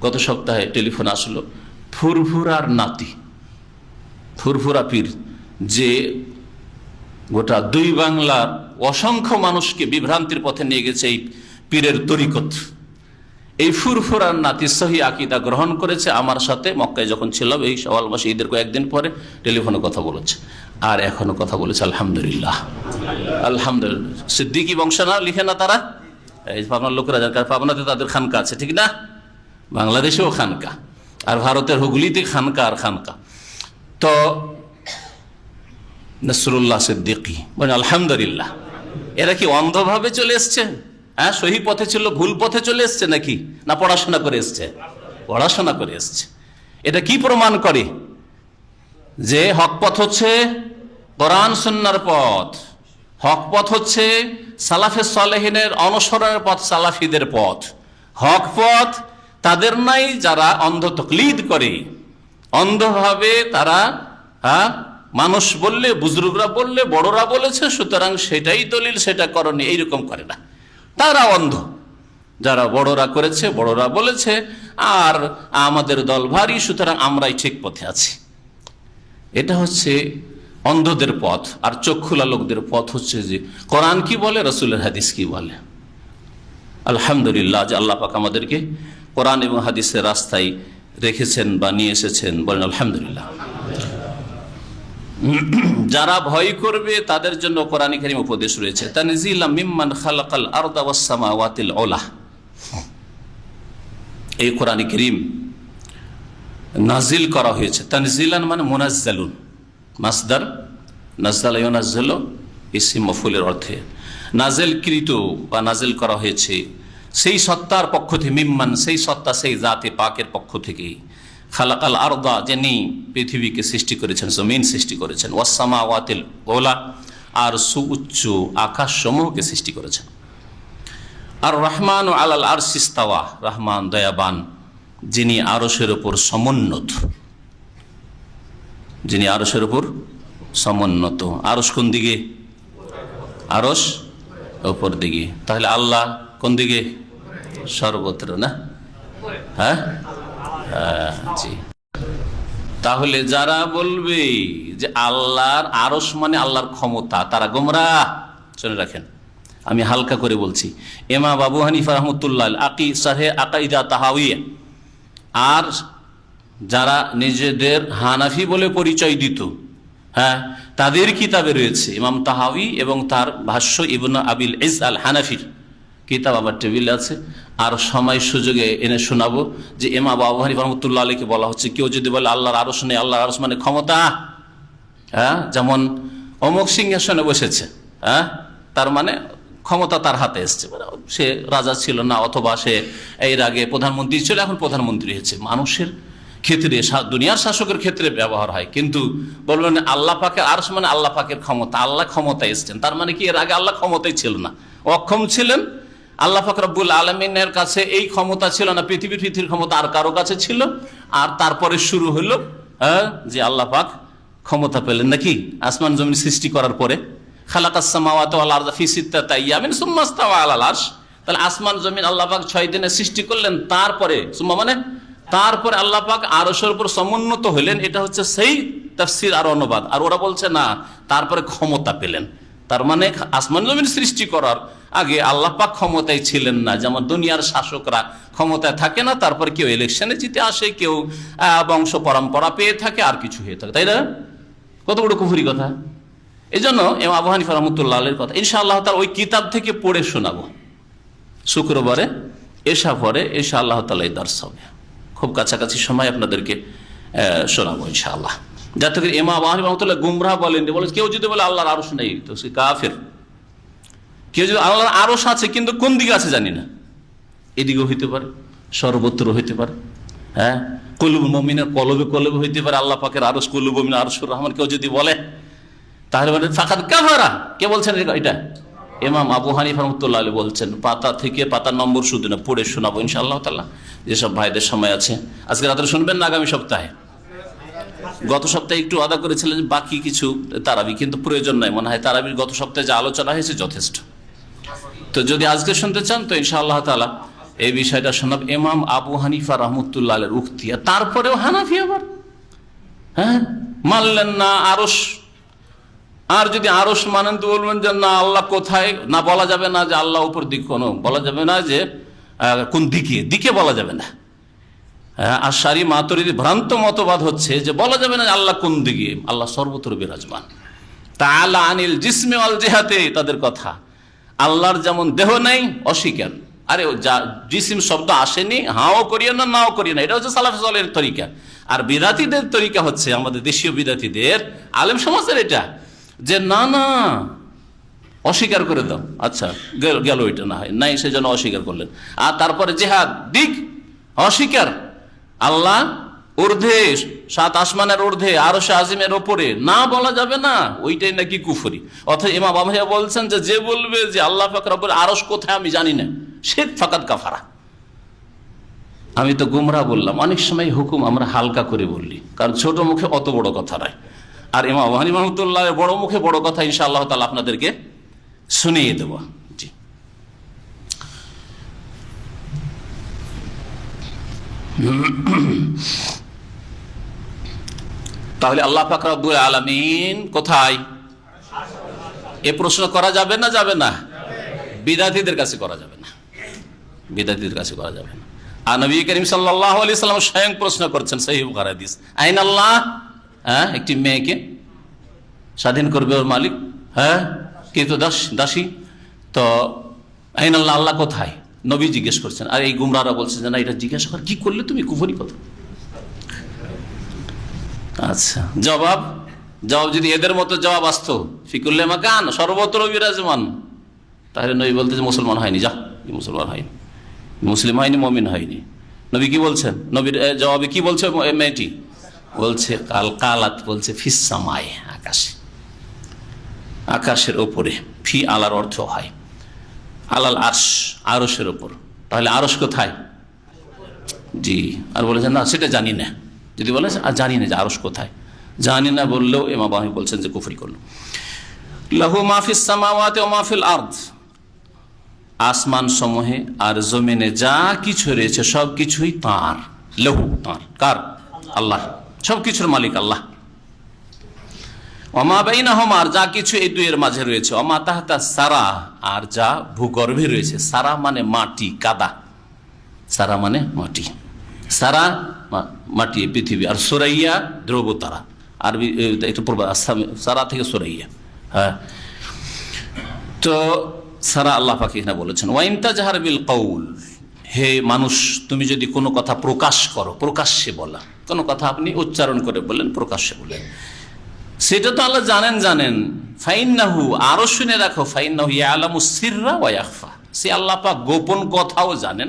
গত সপ্তাহে টেলিফোন আসলো, ফুরফুরার নাতি, ফুরফুরা পীর, যে গোটা দুই বাংলার অসংখ্য মানুষকে বিভ্রান্তির পথে নিয়ে গেছে এই পীরের তরিকত, এই ফুরফুরার নাতি সহি আকীদা গ্রহণ করেছে। আমার সাথে মক্কায় যখন ছিলাম এই শাওয়াল মাসে ঈদের কয়েকদিন পরে টেলিফোনে কথা বলেছে, আর এখনো কথা বলেছে। আলহামদুলিল্লাহ, আলহামদুলিল্লাহ। সিদ্দিকী বংশ না লিখে না তারা, এই পাবনার লোকেরা যান, কারণ পাবনাতে তাদের খানকা আছে, ঠিক না? বাংলাদেশেও খানকা, আর ভারতের হুগলিতে খানকা আর খানকা। তো নসরুল্লাহ সিদ্দিকী বলেন আলহামদুলিল্লাহ। এরা কি অন্ধভাবে চলে এসছে? হ্যাঁ, সহি পথে ছিল, ভুল পথে চলে এসছে নাকি? না পড়াশোনা করে এসছে? পড়াশোনা করে এসছে। এটা কি প্রমাণ করে? যে হক পথ হচ্ছে কোরআন সুন্নাহর পথ, হক পথ হচ্ছে সালাফে সালেহিনের অনুসরণের পথ, সালাফিদের পথ। হক পথ তাদের নাই যারা অন্ধ তাকলিদ করে, অন্ধভাবে তারা মানুষ বললে, বুজুর্গরা বললে, বড়রা বলেছে সুতরাং সেটাই দলিল, সেটা করণী, এইরকম করে না। তারা অন্ধ, যারা বড়রা করেছে, বড়রা বলেছে, আর আমাদের দল ভারী সুতরাং আমরাই ঠিক পথে আছি। এটা হচ্ছে অন্ধদের পথ। আর চক্ষুলা লোকদের পথ হচ্ছে যে কোরআন কি বলে, রাসূলের হাদিস কি বলে। আলহামদুলিল্লাহ যে আল্লাহ পাক আমাদেরকে কোরআন এবং হাদিসের রাস্তায় রেখেছেন বা নিয়ে এসেছেন, বলেন আলহামদুলিল্লাহ। যারা ভয় করবে তাদের জন্য কোরআনে কারীম উপদেশ রয়েছে। তানজিলাম মিম্মান খালাকাল আরদা ওয়াস সামাওয়াতিল উলা, এই কোরআনে কারীম নাজিল করা হয়েছে। তানজিলান মানে মুনাজ্জালুন, মাসদার নাযালা ইউনাজ্জালু ইসম মাফউলের অর্থে নাজিলকৃত বা নাজিল করা হয়েছে সেই সত্তার পক্ষ থেকে, মিম্মান সেই সত্তা, সেই জাতে পাকের পক্ষ থেকে, খালাকাল আরদা যিনি পৃথিবীকে সৃষ্টি করেছেন, জমিন সৃষ্টি করেছেন, ওয়াস সামাওয়াতিল উলা আর সুউচ্চ আকাশ সমূহকে সৃষ্টি করেছেন। আর রহমান আলাল আরশি ইস্তাওয়া, রহমান দয়াবান যিনি আরশের উপর সমুন্নত, যিনি আরশের উপর সমুন্নত। আরশ কোন দিকে? আরশ উপর দিকে। তাহলে আল্লাহ কোন দিকে? সর্বত্র, না? হ্যাঁ, জি। তাহলে যারা বলবে যে আল্লাহর আরশ মানে আল্লাহর ক্ষমতা, তারা গোমরাহ। শুনে রাখেন, আমি হালকা করে বলছি। ইমাম আবু হানিফা রাহমাতুল্লাহ শারহে আকাইদা তাহাউইয়া, আর যারা নিজেদের হানাফি বলে পরিচয় দিত, হ্যাঁ, তাদের কিতাবে রয়েছে ইমাম তাহাউই এবং তার ভাষ্য ইবনে আবিল ইজ আল হানাফির কিতাব আমার টেবিলে আছে। আর সময় সুযোগে এনে শোনাবো যে ইমাম আবু হানিফা রাহমাতুল্লাহ আলাইহি বলা হচ্ছে, কেউ যদি বলে আল্লাহর আরশ নেই, আল্লাহর আরশ মানে ক্ষমতা, হ্যাঁ, যেমন অমুক সিংহাসনে বসেছে, হ্যাঁ, তার মানে ক্ষমতা তার হাতে এসছে, সে রাজা ছিল না, অথবা সে এর আগে প্রধানমন্ত্রী ছিল, এখন প্রধানমন্ত্রী হয়েছে। মানুষের ক্ষেত্রে, দুনিয়ার শাসকের ক্ষেত্রে ব্যবহার হয়, কিন্তু বলবেন আল্লাহ পাকের আরশ মানে আল্লাহ পাকের ক্ষমতা, আল্লাহ ক্ষমতায় এসছেন, তার মানে কি এর আগে আল্লাহ ক্ষমতাই ছিল না, অক্ষম ছিলেন। আল্লাহ পাক রব্বুল আলামিনের কাছে এই ক্ষমতা ছিল না, পৃথিবীর ক্ষমতা আর কারো কাছে ছিল। আর তারপরে শুরু হলো যে আল্লাহ পাক ক্ষমতা পেলেন নাকি আসমান জমিন সৃষ্টি করার পরে, খালাকাস সামাওয়াতি ওয়াল আরদা ফি সিত্তাতি আইয়ামিন সুম্মা ইসতাওয়া আলাল আরশ। তাহলে আসমান জমিন আল্লাহ পাক 6 দিনে সৃষ্টি করলেন, তারপরে সুম্মা মানে তারপরে আল্লাহ পাক আরশের উপর সমুন্নত হলেন। এটা হচ্ছে সেই তাফসীর আর অনুবাদ। আর ওরা বলছে না, তারপরে ক্ষমতা পেলেন। তার মানে আসমান জমিন সৃষ্টি করার আগে আল্লাহ পাক ক্ষমতায় ছিলেন না। যেমন দুনিয়ার শাসকরা ক্ষমতায় থাকে না, তারপর কেউ ইলেকশনে জিতে আসে, কেউ বংশ পরম্পরা পেয়ে থাকে, আর কিছু হয়ে থাকে, তাই না? কত বড় কুফরি কথা। এই জন্য ইমাম আবু হানিফা রাহমাতুল্লাহ আলাইহির কথা ইনশাআল্লাহ তাআলা ওই কিতাব থেকে পড়ে শোনাবো শুক্রবারে এশা পরে। ইনশাআল্লাহ তাআলা এই দর্স হবে, খুব কাছাকাছি সময় আপনাদেরকে শোনাবো ইনশাআল্লাহ। যাতে করে ইমাম আবু হানিফা রাহমাতুল্লাহ গুমরাহ বলেন, বলে কেউ যদি বলে আল্লাহর আরশ নেই তো সে কাফের। কেউ যদি আল্লাহর আরশ আছে কিন্তু কোন দিকে আছে জানি না, এদিকেও হইতে পারে, সর্বত্র হইতে পারে। হ্যাঁ, কুলুবুল মুমিনের কলবে কলবে হইতে পারে আল্লাহ পাকের আরশ, কুলুবুল মুমিন আরশুর রহমান। কেউ যদি বলে তাহলে বলে ফাকাদ কাফারা। কে বলছেন এটা? ইমাম আবু হানিফা রাহমাতুল্লাহ আলাইহি বলছেন। পাতা থেকে পাতা নম্বর শুধু না, পড়ে শোনাবো ইনশাআল্লাহ তাআলা। যেসব ভাইদের সময় আছে আজকে রাতে শুনবেন না আগামী সপ্তাহে। গত সপ্তাহে একটু আদা করেছিলেন বাকি কিছু তারাবি, কিন্তু প্রয়োজন নাই মনে হয়। তারাবির গত সপ্তাহে যে আলোচনা হয়েছে যথেষ্ট। তো যদি আজকে শুনতে চান তো ইনশাআল্লাহ তাআলা এই বিষয়টা শোনাব। ইমাম আবু হানিফা রাহমাতুল্লাহ আলাইহির উক্তি। তারপরেও হানাফি আবার হ্যাঁ মানলেন না আরশ। আর যদি আরশ মানেন তো বলবেন যে না, আল্লাহ কোথায় না বলা যাবে না, যে আল্লাহ উপর দিক কোনো বলা যাবে না, যে কোন দিকে দিকে বলা যাবে না। আশারি মাতুরিদি ভ্রান্ত মতবাদ হচ্ছে যে বলা যাবে না আল্লাহ কোন দিকে, আল্লাহ সর্বত্র বিরাজমান। তাআলা আনিল জিসমি ওয়াল জিহাতি, তাদের কথা আল্লাহর যেমন দেহ নেই অস্বীকার। আরে জিসিম শব্দ আসেনি, হাও করিয়ে না নাও করিয়ে না, এটা হচ্ছে সালাফে সালেহের তরিকা। আর বিদাতীদের তরিকা হচ্ছে, আমাদের দেশীয় বিদাতীদের আলেম সমাজের এটা, যে না না অস্বীকার করে দাও। আচ্ছা গেল, এটা না হয় নাই, সেজন্য অস্বীকার করলেন। আর তারপরে জিহাদ দিক অস্বীকার। আল্লাহ ঊর্ধ্বে, 7 আসমানের ঊর্ধ্বে, আরশে আজিমের ওপরে না বলা যাবে না, ওইটাই নাকি কুফরি। অথচ ইমাম আবু হানিফা বলছেন যে বলবে যে আল্লাহ পাক রব্বুল আরশ কোথায় আমি জানি না, সে ফাকাদ কাফারা। আমি তো গুমরাহ বললাম। অনেক সময় হুকুম আমরা হালকা করে বললি, কারণ ছোট মুখে অত বড় কথা নয়। আর ইমাম আবু হানিফা রাহমাতুল্লাহ বড় মুখে বড় কথা ইনশাআল্লাহ তাআলা আপনাদেরকে শুনিয়ে দেব। জি, তাহলে আল্লাহ পাক রব্বুল আলামিন কোথায়, এ প্রশ্ন করা যাবে না? যাবে না। বিদাতীদের কাছে করা যাবে না, বিদাতীদের কাছে করা যাবে না। আর নবী করিম সাল্লাল্লাহু আলাইহি সাল্লাম স্বয়ং প্রশ্ন করছেন, সহিহ বুখারী হাদিস, আইন আল্লাহ। হ্যাঁ, একটি মেয়েকে স্বাধীন করবে ওর মালিক, হ্যাঁ কিন্তু দাসী, তো আইন আল্লাহ, আল্লাহ কোথায়? নবী জিজ্ঞেস করছেন। আর এই গুমরাহরা বলছে যে না, এটা জিজ্ঞাসা কর কি করলে তুমি কুফরি কথা। আচ্ছা, জবাব যদি এদের মতো জবাব আসতো, ফিকুল্লে মাকান, সর্বত্র বিরাজমান, তাহলে নবী বলতে যে মুসলমান হয়নি, যা মুসলমান হয়নি, মুসলিম হয়নি, মুমিন হয়নি। নবী কি বলছেন? নবীর জবাবে কি বলছে মেয়েটি? বলছে কালাত, বলছে ফিস সামায়ে, আকাশে, আকাশের ওপরে। ফি আলার অর্থ হয় আলাল আরশ, আরশের ওপর। তাহলে আরশ কোথায়? জি। আর বলেছেন না সেটা জানি না। যদি বলে আর জানি না যে আরশ কোথায়, জানি না বললেও ইমাম আবু হানিফা বলছেন যে কুফরি করলো। লাহু মা ফিস সামাওয়াতি ওয়া মা ফিল আরদ, আসমান সমূহে আর জমিনে যা কিছু রয়েছে সব কিছুই তাঁর। লাহু, তাঁর, কার? আল্লাহ, সব কিছুর মালিক আল্লাহ। ওমা বাইনাহুমা, আর যা কিছু এই দুইয়ের মাঝে রয়েছে। ওমা তাহতা সারা, আর যা ভূগর্ভে রয়েছে। সারা মানে মাটি, কাদা। সারা মানে মাটি, সারা মাটি, পৃথিবী। আর সুরাইয়া ধ্রুবতারা, আরবি একটু পূর্ব সারা থেকে সুরাইয়া। হ্যাঁ, তো সারা আল্লাহ পাক এখানে বলেছেন ওয়া ইন তাজহার বিল কওল, হে মানুষ তুমি যদি কোনো কথা প্রকাশ করো, প্রকাশ্যে বলা, কোনো কথা আপনি উচ্চারণ করে বললেন, প্রকাশ্যে বললেন, সেটা তো আল্লাহ জানেন। ফাইন্নাহু, আরো শুনে রাখো, ফাইন্নাহু ইয়ালামুস সিররা ওয়া আখফা, সে আল্লাহ পাক গোপন কথাও জানেন,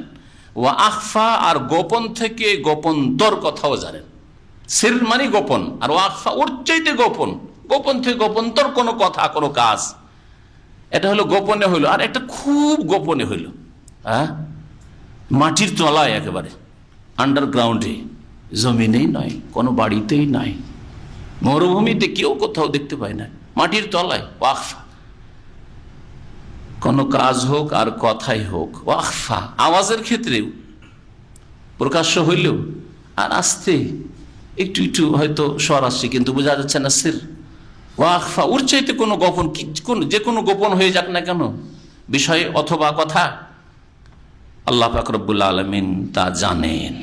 ওয়া আখফা, আর গোপন থেকে গোপনতর কথাও জানেন। সির মানে গোপন, আর ওয়া আখফা ওর চাইতে গোপন, গোপন থেকে গোপনতর কোনো কথা, কোনো কাজ, এটা হলো গোপনে হইল। আর একটা খুব গোপনে হইল, হ্যাঁ, মাটির তলায়, একেবারে আন্ডারগ্রাউন্ডে, জমিনেই নয়, কোনো বাড়িতেই নাই, মরুভূমিতে কেউ কোথাও দেখতে পায় না, মাটির তলায়। ওয়াকফা কোনো কাজ হোক আর কথাই হোক, ওয়াখফা আওয়াজের ক্ষেত্রেও প্রকাশ্য হইলেও আর আস্তে একটু একটু হয়তো স্বর আসছে কিন্তু বোঝা যাচ্ছে না সির, ওয়াখফা ওর চাইতে কোনো গোপন যে কোনো গোপন হয়ে যাক না কেন বিষয় অথবা কথা, আল্লাহ পাক রব্বুল আলামিন তা জানেন।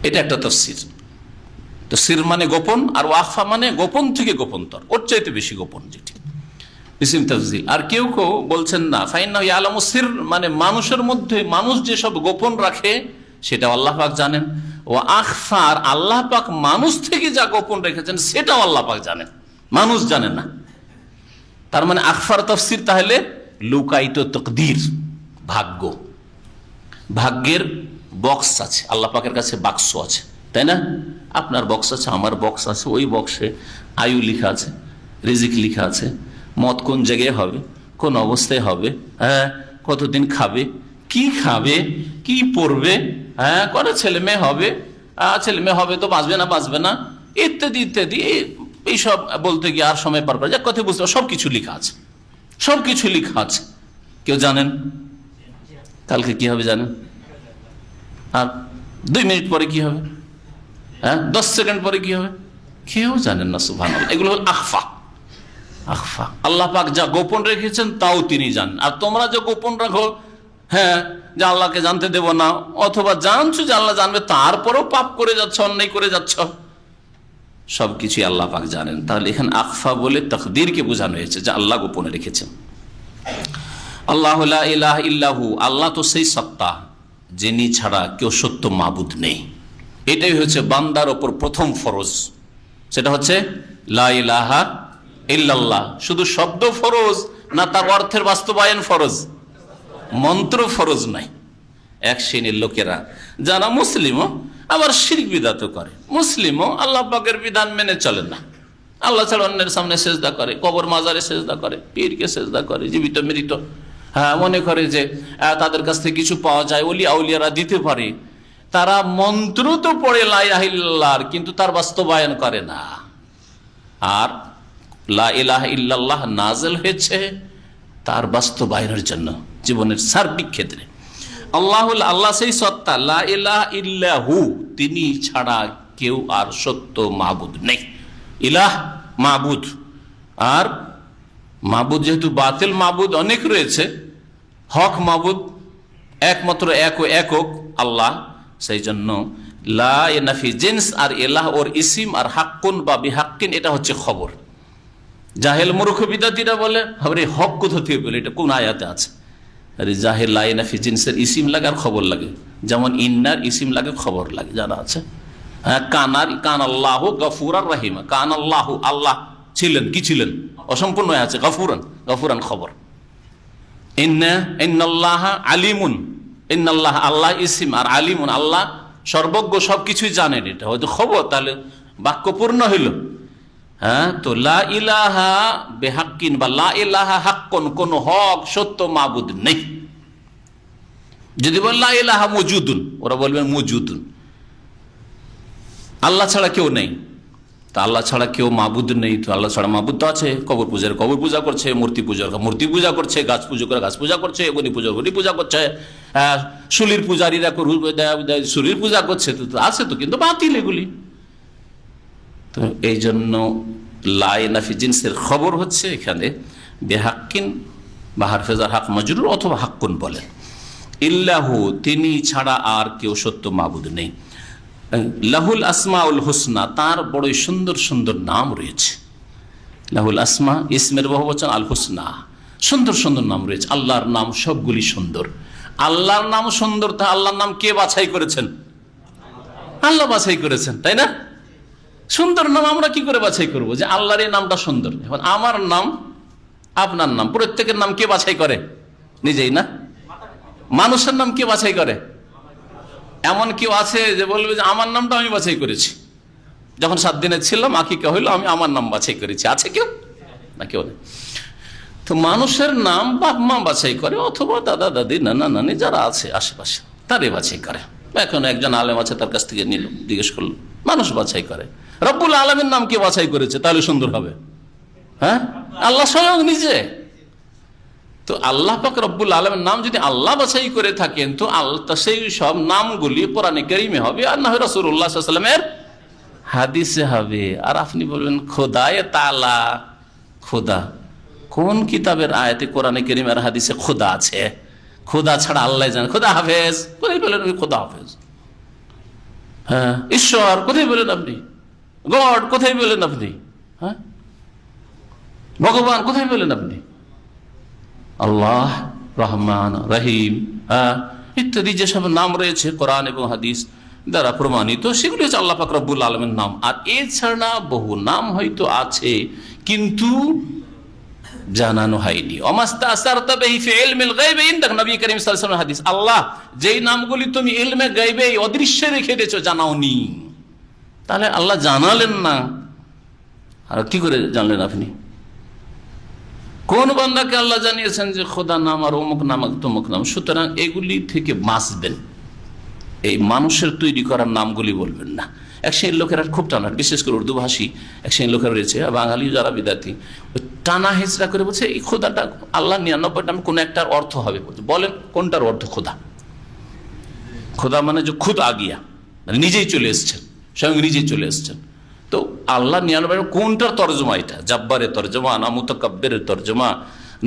এটা একটা তাফসীর। তো সির মানে গোপন, আর ওয়াখফা মানে গোপন থেকে গোপনতর, ওর চাইতে বেশি গোপন যেটি, ইসিম তাফজিল। আর কেউ কেউ বলছেন না, ফাইন্নাহু ইয়ালামু সির মানে মানুষের মধ্যে মানুষ যেসব গোপন রাখে সেটা আল্লাহ পাক জানেন। ও আখফা আর আল্লাহ পাক মানুষ থেকে যা গোপন রেখেছেন সেটাও আল্লাহ পাক জানেন, মানুষ জানেন না। তার মানে আখফার তাফসীর তাহলে লুকায়িত তাকদীর, ভাগ্য, ভাগ্যের বক্স আছে আল্লাহ পাকের কাছে, বাক্স আছে, তাই না? আপনার বক্স আছে, আমার বক্স আছে, ওই বক্সে আয়ু লেখা আছে, রিজিক লেখা আছে, মত কোন জায়গায় হবে, কোন অবস্থায় হবে, হ্যাঁ কতদিন খাবে, কি পড়বে, হ্যাঁ কত ছেলে মেয়ে হবে, ছেলে মেয়ে হবে তো বাঁচবে না ইত্যাদি ইত্যাদি। এইসব বলতে গিয়ে আর সময় পার করে যাক, কথা বুঝতে সবকিছু লেখা আছে, সবকিছু লেখা আছে। কেউ জানেন কালকে কি হবে জানেন, আর 2 মিনিট পরে কি হবে, হ্যাঁ 10 সেকেন্ড পরে কি হবে, কেউ জানেন না। সুবহানাল্লাহ, এগুলো হল আখফা। আখফা আল্লাহ পাক যা গোপন রেখেছেন তাও তিনি জানেন। আর তোমরা যে গোপন রাখো, হ্যাঁ যে আল্লাহকে জানতে দেব না, অথবা জানছো যে আল্লাহ জানবে তারপরেও পাপ করে যাচ্ছ, অন্যায় করে যাচ্ছ, সবকিছুই আল্লাহ পাক জানেন। তাহলে এখানে আখফা বলে তাকদীরকে বোঝানো হয়েছে যে আল্লাহ গোপনে রেখেছেন। আল্লাহু লা ইলাহা ইল্লাহু, আল্লাহ তো সেই সত্তা যিনি ছাড়া কেউ সত্য মাবুদ নেই। এটাই হচ্ছে বান্দার ওপর প্রথম ফরজ, সেটা হচ্ছে লা ইলাহা ইল্লাল্লাহ। শুধু শব্দ ফরজ না, তার অর্থের বাস্তবায়ন ফরজ, মন্ত্র ফরজ নাই। এক শ্রেণীর লোকেরা যারা মুসলিমও আবার শিরক বিদআত করে, মুসলিমও আল্লাহ পাকের বিধান মেনে চলে না, আল্লাহ ছাড়া অন্যের সামনে সেজদা করে, কবর মাজারে সেজদা করে, পীরকে সেজদা করে, জীবিত মৃত, হ্যাঁ মনে করে যে তাদের কাছ থেকে কিছু পাওয়া যায়, ওলি আউলিয়ারা দিতে পারে। তারা মন্ত্র তো পড়ে লা ইলাহা ইল্লাল্লাহ, কিন্তু তার বাস্তবায়ন করে না। আর লা ইলাহা ইল্লাল্লাহ নাযিল হয়েছে তার বাস্তবায়নের জন্য জীবনের সার্বিক ক্ষেত্রে। আল্লাহ সেই সত্তা, লা ইলাহা ইল্লাহু, তিনি ছাড়া কেউ আর সত্য মাবুদ নেই। ইলাহ মাবুদ, আর মাবুদ যেহেতু বাতিল মাবুদ অনেক রয়েছে, হক মাবুদ একমাত্র একক আল্লাহ, সেই জন্য লা নাফি জিন্স আর ইলাহ ওর ইসিম, আর হাক্কুন বা বিহাক্কিন এটা হচ্ছে খবর। জাহেল মূর্খ বিদ্যার্থীরা বলে আরে হক কোথা থেকে বলে, এটা কোন আয়াতে আছে? আরে জাহেল লা নাফি জিন্সের ইসিম লাগে আর খবর লাগে, যেমন ইন্নার ইসিম লাগে খবর লাগে, জানা আছে। হ্যাঁ কান আল্লাহ গফুরার রাহিমা, কান আল্লাহ আল্লাহ ছিলেন, কি ছিলেন অসম্পূর্ণ আছে, গফুরান খবর। ইন্নাল্লাহ আলিমুন, ইন্নাল্লাহ আল্লাহ ইসিম, আর আলিমুন আল্লাহ সর্বজ্ঞ, সবকিছুই জানেন, এটা হয়তো খবর, তাহলে বাক্য পূর্ণ হইল। হ্যাঁ তো লা ইলাহা বিহাক্কিন বা লা ইলাহা হাক্কুন, কোন হক সত্য মাবুদ নেই। যদি বল লা ইলাহা মওজুদুন, ওরা বলবেন মওজুদুন, আল্লাহ ছাড়া কেউ নেই। তা আল্লাহ ছাড়া কেউ মাবুদ নেই, তো আল্লাহ ছাড়া মাবুদ তো আছে। কবর পূজার কবর পূজা করছে, মূর্তি পূজা করছে, গাছ পুজো করে গাছ পূজা করছে, গণি পূজা করছে, শুলির পূজারীরা শুলির পূজা করছে, তো আছে তো, কিন্তু বাতিল এগুলি। তো এই জন্য লা নাফি জিন্সের খবর হচ্ছে এখানে বেহাক্কিন বা হারফেজার হাক মাজরুর অথবা হাক্কুন বলেন। ইল্লাহু, তিনি ছাড়া আর কেউ সত্য মাবুদ নেই। লাহুল আসমাউল হুসনা, তার বড়ই সুন্দর সুন্দর নাম রয়েছে। লাহুল আসমা ইসমের বহুবচন, আল হুসনা, সুন্দর সুন্দর নাম রয়েছে। আল্লাহর নাম সবগুলি সুন্দর। আল্লাহর নাম সুন্দর, তা আল্লাহর নাম কে বাছাই করেছেন? আল্লাহ বাছাই করেছেন, তাই না? সুন্দর নাম আমরা কি করে বাছাই করব যে আল্লাহর এই নামটা সুন্দর? এখন আমার নাম, আপনার নাম, প্রত্যেকের নাম কে বাছাই করে? নিজেই না? মানুষের নাম কে বাছাই করে? এমন কেউ আছে যে বলবে যে আমার নামটা আমি বাছাই করেছি, যখন 7 দিনে ছিলাম আকিকা হইলো, আমি আমার নাম বাছাই করেছি? আছে কেউ? না, কেউ নেই। তো মানুষের নাম বাপ মা বাছাই করে, অথবা দাদা দাদি নানা নানি যারা আছে আশেপাশে তারাই বাছাই করে। এখন একজন আলেম আছে, তার কাছ থেকে নিল, জিজ্ঞেস করলো, মানুষ বাছাই করে। রব্বুল আলামিন নাম কে বাছাই করেছে তাহলে সুন্দর হবে? হ্যাঁ, আল্লাহ স্বয়ং নিজে। তো আল্লাহ পাক রব্বুল আলামিন নাম যদি আল্লাহ বাছাই করে থাকেন তো আল্লাহ সেই সব নামগুলি কোরআনে কারীমে হবে আর না হয় রাসূলুল্লাহ সাল্লাল্লাহু আলাইহি ওয়াসাল্লামের হাদিসে হবে। আর আপনি বলবেন খোদায়ে তাআলা, খোদা কোন কিতাবের আয়াতে কোরআনে কারীম আর হাদিসে খোদা আছে? খোদা ছাড়া আল্লাহ জানে। খোদা হাফেজ কোথায় বলেন? খোদা হাফেজ। হ্যাঁ, ঈশ্বর কোথায় বলেন আপনি? গড কোথায় বলেন আপনি? হ্যাঁ, ভগবান কোথায় বলেন আপনি? আল্লাহ, রহমান, রহিম, ইত্যাদি যেসব নাম রয়েছে কোরআন এবং হাদিস দ্বারা প্রমাণিত, সেগুলি হচ্ছে আল্লাহ পাক রব্বুল আলামিনের নাম। আর এছাড়া বহু নাম হয়তো আছে কিন্তু জানানো হয়নি। আল্লাহ যেই নামগুলি তুমি ইলমে গায়বে অদৃশ্যে রেখে দিয়েছো, জানাওনি, তাহলে আল্লাহ জানালেন না, আর কি করে জানলেন আপনি? কোন বান্দাকে আল্লাহ জানিয়েছেন যে খোদা নাম আর অমুক নাম তমুক নাম? সুতরাং এগুলি থেকে বাঁচবেন, এই মানুষের তৈরি করার নামগুলি বলবেন না। এক শ্রেণীর লোকেরা খুব টানা, বিশেষ করে উর্দু ভাষী এক শ্রেণীর লোকেরা রয়েছে, বাঙালি যারা বিদ্যার্থী, টানা হেঁচড়া করে বলছে এই খোদাটা আল্লাহ 99 নাম কোন একটার অর্থ হবে। বলেন কোনটার অর্থ খোদা? খোদা মানে যে খুদ আগিয়া, মানে নিজেই চলে এসছেন, স্বয়ং নিজেই চলে এসছেন। তো আল্লাহ 99 কোনটার তর্জমা এটা? জাব্বারের তর্জমা না মুতাকাব্বিরের তর্জমা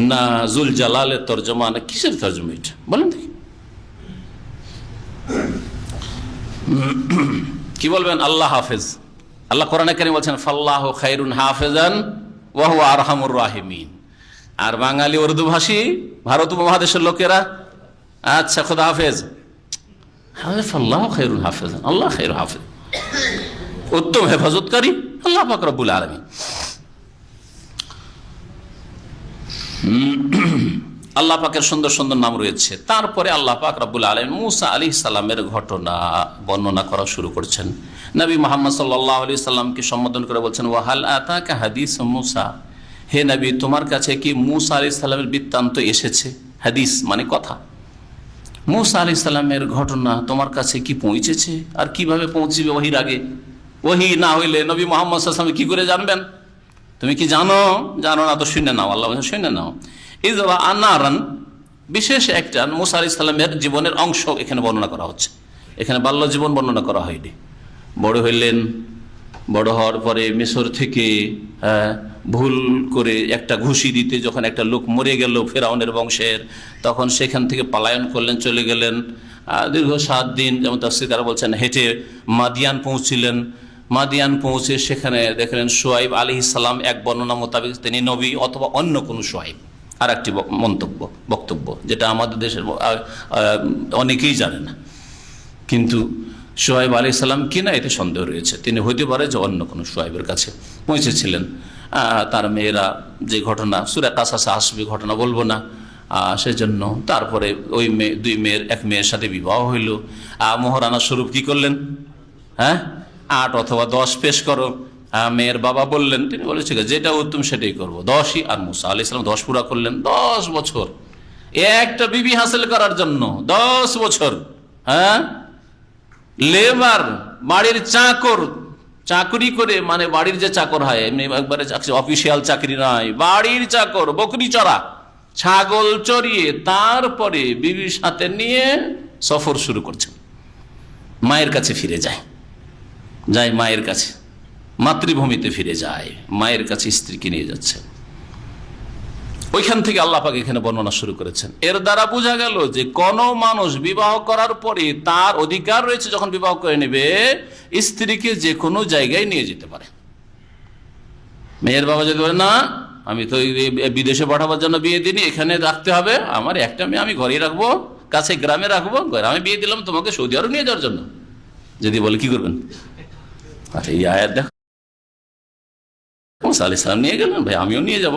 না জুল জালালের তর্জমা না কিসের তর্জমা এটা বলেন দেখি? কি বলবেন? আল্লাহ হাফেজ। আল্লাহ কোরআনে কারীমে বলছেন ফাল্লাহু খায়রুন হাফেজান ওয়া হুয়া আরহামুর রাহিমিন। আর বাঙালি উর্দু ভাষী ভারত উপমহাদেশের লোকেরা আচ্ছা খোদা হাফেজ, ফাল্লাহু খায়রুন হাফেজান, আল্লাহ খায়রুন হাফেজ, উত্তম হেফাজতকারী আল্লাহ পাক রব্বুল আলামিন। আল্লাহ পাকের সুন্দর সুন্দর নাম রয়েছে। তারপরে আল্লাহ পাক রব্বুল আলামিন মুসা আলাইহিস সালামের ঘটনা বর্ণনা করা শুরু করছেন। নবী মুহাম্মদ সাল্লাল্লাহু আলাইহি সাল্লামকে সম্বোধন করে বলছেন ওয়া হাল আতাকা হাদিস মুসা, হে নবী তোমার কাছে কি মুসা আলাইহিস সালামের বৃত্তান্ত এসেছে? হাদিস মানে কথা। মুসা আলাইহিস সালামের ঘটনা তোমার কাছে কি পৌঁছেছে? আর কিভাবে পৌঁছবে ওহীর আগে? ওহী না হইলে নবী মুহাম্মদ সাল্লাল্লাহু আলাইহি সাল্লাম কি করে জানবেন? তুমি কি জানো? জানো না তো শুনে নাও। আল্লাহ বলেন শুনে নাও। ইযরা আনারান, বিশেষ একটা মুসা আলাইহিস সালামের জীবনের অংশ এখানে বর্ণনা করা হচ্ছে। এখানে বাল্য জীবন বর্ণনা করা হয়নি। বড় হইলেন, বড় হওয়ার পরে মিশর থেকে ভুল করে একটা ঘুষি দিতে যখন একটা লোক মরে গেল ফেরাউনের বংশের, তখন সেখান থেকে পলায়ন করলেন, চলে গেলেন দীর্ঘ 7 দিন, যেমন তাফসীরকাররা বলছেন হেঁটে মাদিয়ান পৌঁছিলেন। মাদিয়ান পৌঁছে সেখানে দেখলেন শুআইব আলাইহিস সালাম, এক বর্ণনা মোতাবেক তিনি নবী অথবা অন্য কোনো শুআইব। আর একটি বক্তব্য যেটা আমাদের দেশের অনেকেই জানে না, কিন্তু শুআইব আলাইহিস সালাম কিনা এতে সন্দেহ রয়েছে, তিনি হইতে পারে যে অন্য কোনো শুআইবের কাছে পৌঁছেছিলেন। তার মেয়েরা যে ঘটনা সূরা কাসাসে আসবে, ঘটনা বলবো না সেজন্য। তারপরে ওই দুই মেয়ের এক মেয়ের সাথে বিবাহ হইল। মোহরানা স্বরূপ কি করলেন? 8 অথবা 10 পেশ করো। মেয়ের বাবা বললেন, তিনি বলেছে যেটা উত্তম সেটাই করবো, 10ই। আর মুসা আলাইহিস সালাম 10 পুরা করলেন। 10 বছর একটা বিবি হাসিল করার জন্য 10 বছর। লেবার, বাড়ির চাকর, চাকরি করে, মানে বাড়ির যে চাকর হয় এমনি একবারে অফিসিয়াল চাকরি নয়, বাড়ির চাকর, বকরি চড়া, ছাগল চড়িয়ে তারপরে বিবির সাথে নিয়ে সফর শুরু করছেন। মায়ের কাছে ফিরে যায় মায়ের কাছে, মাতৃভূমিতে ফিরে যায়, মায়ের কাছে স্ত্রীকে নিয়ে যাচ্ছে। ওইখান থেকে আল্লাহ পাক এখানে বর্ণনা শুরু করেছেন। এর দ্বারা বোঝা গেল যে কোন মানুষ বিবাহ করার পরে তার অধিকার রয়েছে, যখন বিবাহ করে নেবে স্ত্রীকে যে কোনো জায়গায় নিয়ে যেতে পারে। মেয়ের বাবা যদি বলে না আমি তো বিদেশে পাঠাবার জন্য বিয়ে দিইনি, এখানে রাখতে হবে, আমার একটা মেয়ে আমি ঘরেই রাখবো, কাছে গ্রামে রাখবো, আমি বিয়ে দিলাম তোমাকে সৌদি আরব নিয়ে যাওয়ার জন্য, যদি বলে কি করবেন? আচ্ছা এই আয়াত দেখো, মুসা আলাইহিস সালাম নিয়ে গেলেন, ভাই আমিও নিয়ে যাব।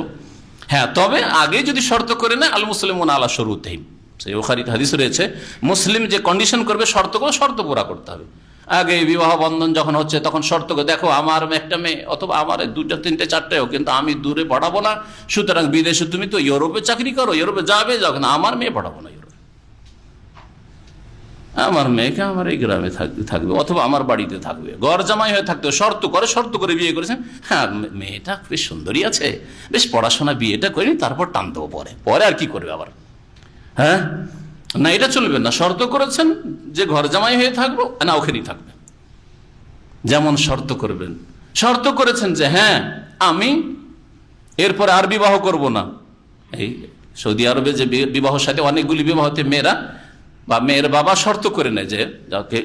হ্যাঁ, তবে আগে যদি শর্ত করে না, আল মুসলিমুনা আলা শুরুতিহিম, সেই বুখারীতে হাদিস রয়েছে, মুসলিম যে কন্ডিশন করবে, শর্ত পুরা করতে হবে। আগে বিবাহ বন্ধন যখন হচ্ছে তখন শর্ত করে, দেখো আমার একটা মেয়ে অথবা আমার 2টা 3টে 4টেও, কিন্তু আমি দূরে পড়াবো না, সুতরাং বিদেশে তুমি তো ইউরোপে চাকরি করো, ইউরোপে যাবে, যখন আমার মেয়ে পড়াবো না ইউরোপে। আমার মেয়েকে আমার এই গ্রামে থাকবে অথবা আমার বাড়িতে থাকবে, ঘর জামাই হয়ে থাকতে শর্ত করে বিয়ে করেছেন। হ্যাঁ, মেয়েটা বেশ সুন্দরী আছে, বেশ পড়াশোনা, বিয়েটা করিনি, তারপর টান দেবো পরে আর কি করবে আবার। হ্যাঁ, না, এটা চলবে না। শর্ত করেছেন যে ঘর জামাই হয়ে থাকবো, না ওখানেই থাকবে। যেমন শর্ত করেছেন যে হ্যাঁ আমি এরপর আর বিবাহ করব না। এই সৌদি আরবে যে বিবাহের সাথে অনেকগুলি বিবাহতে মেয়েরা বা মেয়ের বাবা শর্ত করে নেয় যে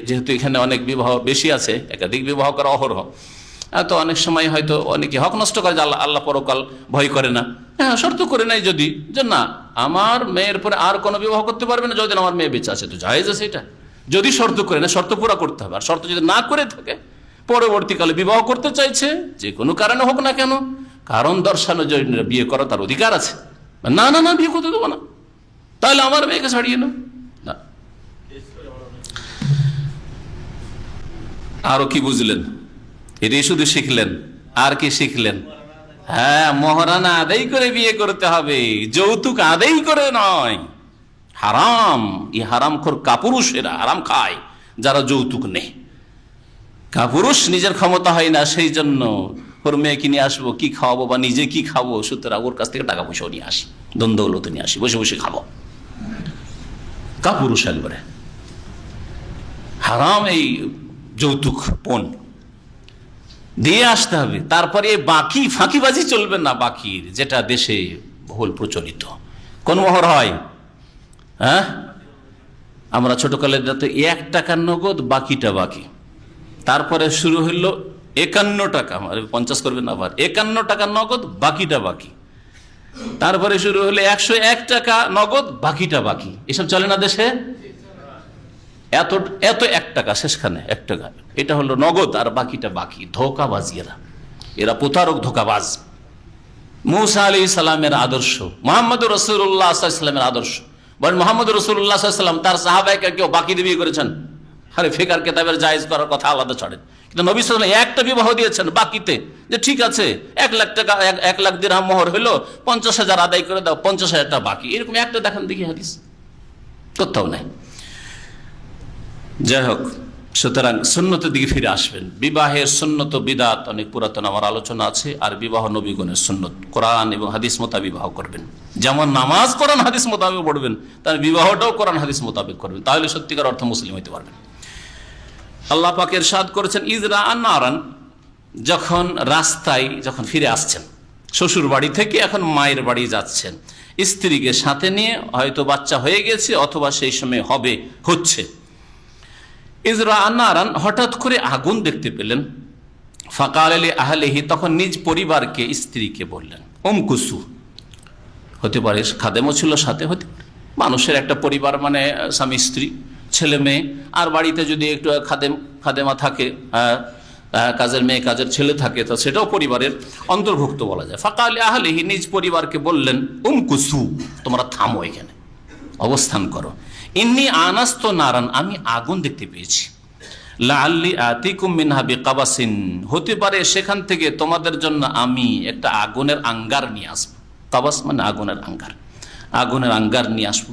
যেহেতু এখানে অনেক বিবাহ বেশি আছে, একাধিক বিবাহ করা অহরহ, তো অনেক সময় হয়তো অনেকে হক নষ্ট করে, আল্লাহ পরকাল ভয় করে না। হ্যাঁ, শর্ত করে নেয় যদি যে না আমার মেয়ের পরে আর কোনো বিবাহ করতে পারবে না যদি আমার মেয়ে বেঁচে আছে, তো জায়েজ আছে এটা। যদি শর্ত করে না, শর্ত পুরা করতে হবে। আর শর্ত যদি না করে থাকে, পরবর্তীকালে বিবাহ করতে চাইছে, যে কোনো কারণে হোক না কেন, কারণ দর্শানোর জন্য বিয়ে করা তার অধিকার আছে। না বিয়ে করতে দেবো না, তাহলে আমার মেয়েকে ছাড়িয়ে নাও। আরো কি বুঝলেন? এটাই শুধু শিখলেন? আর কি শিখলেন? হ্যাঁ, মহারানা আদায় করে বিয়ে করতে হবে, যৌতুক আদায় করে নয়। হারাম, এই হারামখোর কাপুরুষেরা হারাম খায় যারা যৌতুক নেই। কাপুরুষ নিজের ক্ষমতা হয় না, সেই জন্য ওর মেয়েকে নিয়ে আসবো, কি খাওয়াবো বা নিজে কি খাবো, সুতরাং ওর কাছ থেকে টাকা পয়সাও নিয়ে আসি, দ্বন্দ্বলতে নিয়ে আসি, বসে বসে খাবো। কাপুরুষ একবারে হারাম। এই যৌতুক পণ দিয়ে আসতে হবে। তারপরে বাকি ফাঁকিবাজি চলবে না। বাকির যেটা দেশে বহুল প্রচলিত, কোন মোহর হয়? হ্যাঁ, আমরা ছোটকালে যাতে 1 টাকার নগদ, বাকিটা বাকি। তারপরে শুরু হইলো 51 টাকা, 50 করবেন আবার, 51 টাকা নগদ, বাকিটা বাকি। তারপরে শুরু হলো 101 টাকা নগদ, বাকিটা বাকি। এসব চলে না দেশে? এত 1 টাকা, শেষখানে 1 টাকা, এটা হলো নগদ, আর বাকিটা বাকি। ধোকাবাজি, এরা প্রতারক, ধোকাবাজ। মুসা আলাইহিস সালামের আদর্শ, মুহাম্মদুর রাসূলুল্লাহ সাল্লাল্লাহু আলাইহি ওয়াসাল্লামের আদর্শ। বলেন মুহাম্মদুর রাসূলুল্লাহ সাল্লাল্লাহু আলাইহি ওয়াসাল্লাম তার সাহাবায়ে কেউ বাকি দিয়ে বিয়ে করেছেন? আরে ফিকর কিতাবের জায়েজ করার কথা আলাদা ছাড়েন, কিন্তু নবী সাল্লাল্লাহু আলাইহি ওয়াসাল্লাম একটা বিবাহ দিয়েছেন বাকিতে, যে ঠিক আছে 1 লাখ টাকা, 1 লাখ দিরহাম মোহর হলো, 50,000 আদায় করে দাও, 50,000 টাকা বাকি। এরকম একটা দেখান দেখি হাদিস, কোথাও নাই। যাই হোক, সুতরাং সুন্নতের দিকে ফিরে আসবেন। বিবাহের সুন্নত বিদাত অনেক পুরাতন আমার আলোচনা আছে। আর বিবাহ নবীগণের সুন্নত, কোরআন এবং হাদিস মোতাবেক বিবাহ করবেন। যেমন নামাজ কোরআন হাদিস মোতাবেক পড়বেন, তার বিবাহটাও কোরআন হাদিস মোতাবেক করবেন, তাহলে সত্যিকার অর্থ মুসলিম হইতে পারবেন। আল্লাহ পাক ইরশাদ করেছেন, ইজরা আন-নারান, যখন রাস্তায় যখন ফিরে আসছেন শ্বশুর বাড়ি থেকে, এখন মায়ের বাড়ি যাচ্ছেন, স্ত্রীকে সাথে নিয়ে, হয়তো বাচ্চা হয়ে গেছে অথবা সেই সময় হচ্ছে। ইজরা আন-নারান, হঠাৎ করে আগুন দেখতে পেলেন। ফাকাল লি আহলিহি, তখন নিজ পরিবারকে, স্ত্রীকে বললেন, উমকুসু, হতে পারে খাদেমও ছিল সাথে, হতে পারে মানুষের একটা পরিবার মানে স্বামী স্ত্রী ছেলে মেয়ে, আর বাড়িতে যদি একটু খাদেমা থাকে, কাজের মেয়ে কাজের ছেলে থাকে, তো সেটাও পরিবারের অন্তর্ভুক্ত বলা যায়। ফাকাল লি আহলিহি, নিজ পরিবারকে বললেন, উমকুসু, তোমরা থামো, এখানে অবস্থান করো। ইন্নী আনাস্তু নারান, আমি আগুন দেখতে পেয়েছি। লাআল্লি আতিকুম মিনহা বিকাবাসিন, হতে পারে সেখান থেকে তোমাদের জন্য আমি একটা আগুনের আঙ্গার নিয়ে আসবো। কাবাস মানে আগুনের আঙ্গার, আগুনের আঙ্গার নিয়ে আসবো।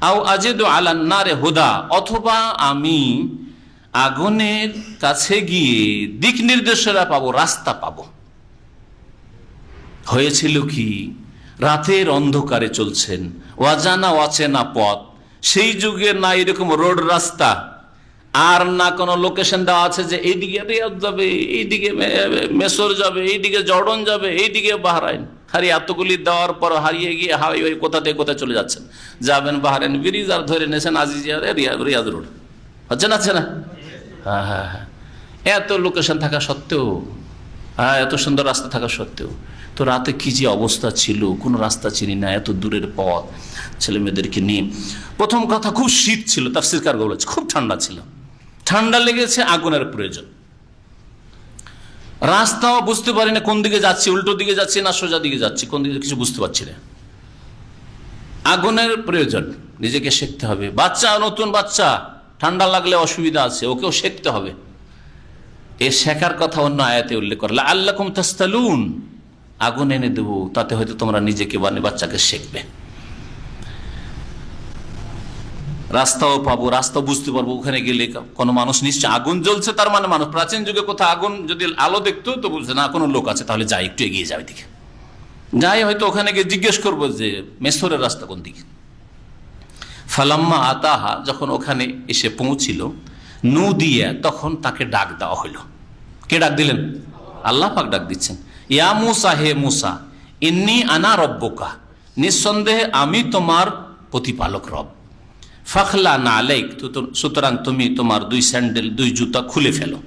আও আজিদু আলান নারে হুদা, অথবা আমি আগুনের কাছে গিয়ে দিক নির্দেশনা পাবো, রাস্তা পাবো। হয়েছিল কি, রাতের অন্ধকারে চলছেন, অজানা অচেনা পথ, সেই যুগে না এরকম রোড রাস্তা, আর না কোনো লোকেশন দেওয়া আছে যে এইদিকে রিয়াদ যাবে, এইদিকে মেসর যাবে, এইদিকে জর্ডন যাবে, এইদিকে বাহরাইন। হারি এতগুলি দেওয়ার পর হারিয়ে গিয়ে হাইওয়ে কোথা থেকে কোথায় চলে যাচ্ছেন। যাবেন বাহরাইন ব্রিজ, আর ধরে নিয়েছেন আজিজিয়ারে রিয়াদ রোড। হচ্ছে না? হ্যাঁ, এত লোকেশন থাকা সত্ত্বেও, হ্যাঁ, এত সুন্দর রাস্তা থাকা সত্ত্বেও, তো রাতে কি যে অবস্থা ছিল, কোনো রাস্তা চিনি না, এত দূরের পথ, ছেলে মেয়েদেরকে নিয়ে। প্রথম কথা, খুব শীত ছিল, তাফসীরকার বলেছে খুব ঠান্ডা ছিল, ঠান্ডা লেগেছে, আগুনের প্রয়োজন। রাস্তাও বুঝতে পারি না কোন দিকে যাচ্ছি, উল্টো দিকে যাচ্ছি না সোজা দিকে যাচ্ছি, কোন দিকে কিছু বুঝতে পারছি না। আগুনের প্রয়োজন, নিজেকে সেঁকতে হবে। বাচ্চা, নতুন বাচ্চা, ঠান্ডা লাগলে অসুবিধা আছে, ওকেও সেঁকতে হবে। এ শেখার কথা অন্য আয়াতে উল্লেখ করলে, আল্লাকুম তাস্তালুন, আগুন এনে দেবো, তাতে হয়তো তোমরা নিজেকে বাচ্চাকে সেঁকবে। রাস্তাও পাবো, রাস্তা বুঝতে পারবো। ওখানে গেলে কোনো মানুষ নিশ্চয়, আগুন জ্বলছে তার মানে মানুষ। প্রাচীন যুগে কোথাও আগুন যদি আলো দেখতো তো বুঝছে না কোনো লোক আছে, তাহলে যাই একটু এগিয়ে যাবে দিকে যাই, হয়তো ওখানে গিয়ে জিজ্ঞেস করবো যে মেসরের রাস্তা কোন দিকে। ফালাম্মা আতাহা, যখন ওখানে এসে পৌঁছিল, নু দিয়ে, তখন তাকে ডাক দেওয়া হইল। কে ডাক দিলেন? আল্লাহ পাক ডাক দিচ্ছেন, ইয়া মুসা, হে মুসা, ইন্নী আনা রব্বুকা, নিঃসন্দেহে আমি তোমার প্রতিপালক রব। ফাখলা না আলাইক, সুতরাং তুমি তোমার দুই স্যান্ডেল, দুই জুতা খুলে ফেলো।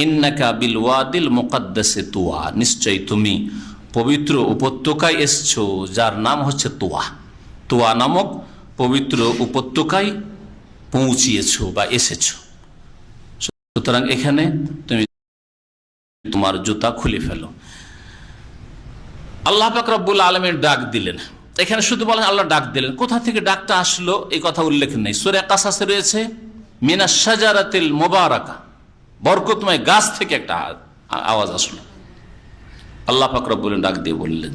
ইন্নাকা বিল ওয়াদিল মুকাদ্দাসে তুয়া, নিশ্চয়ই তুমি পবিত্র উপত্যকায় এসছো, যার নাম হচ্ছে তুয়া। তুয়া নামক পবিত্র উপত্যকায় পৌঁছিয়েছো বা এসেছো, সুতরাং এখানে তুমি তোমার জুতা খুলে ফেলো। আল্লাহ পাক রব্বুল আলামিন ডাক দিলেন। এখানে শুধু বলেন আল্লাহ ডাক দিলেন, কোথা থেকে ডাকটা আসলো এই কথা উল্লেখ নেই। সূরা কাসাসে রয়েছে মিনাশ শাজারাতিল মুবারাকা, বরকতময় গাছ থেকে একটা আওয়াজ আসলো। আল্লাহ পাক রব্বুল আলামিন ডাক দিয়ে বললেন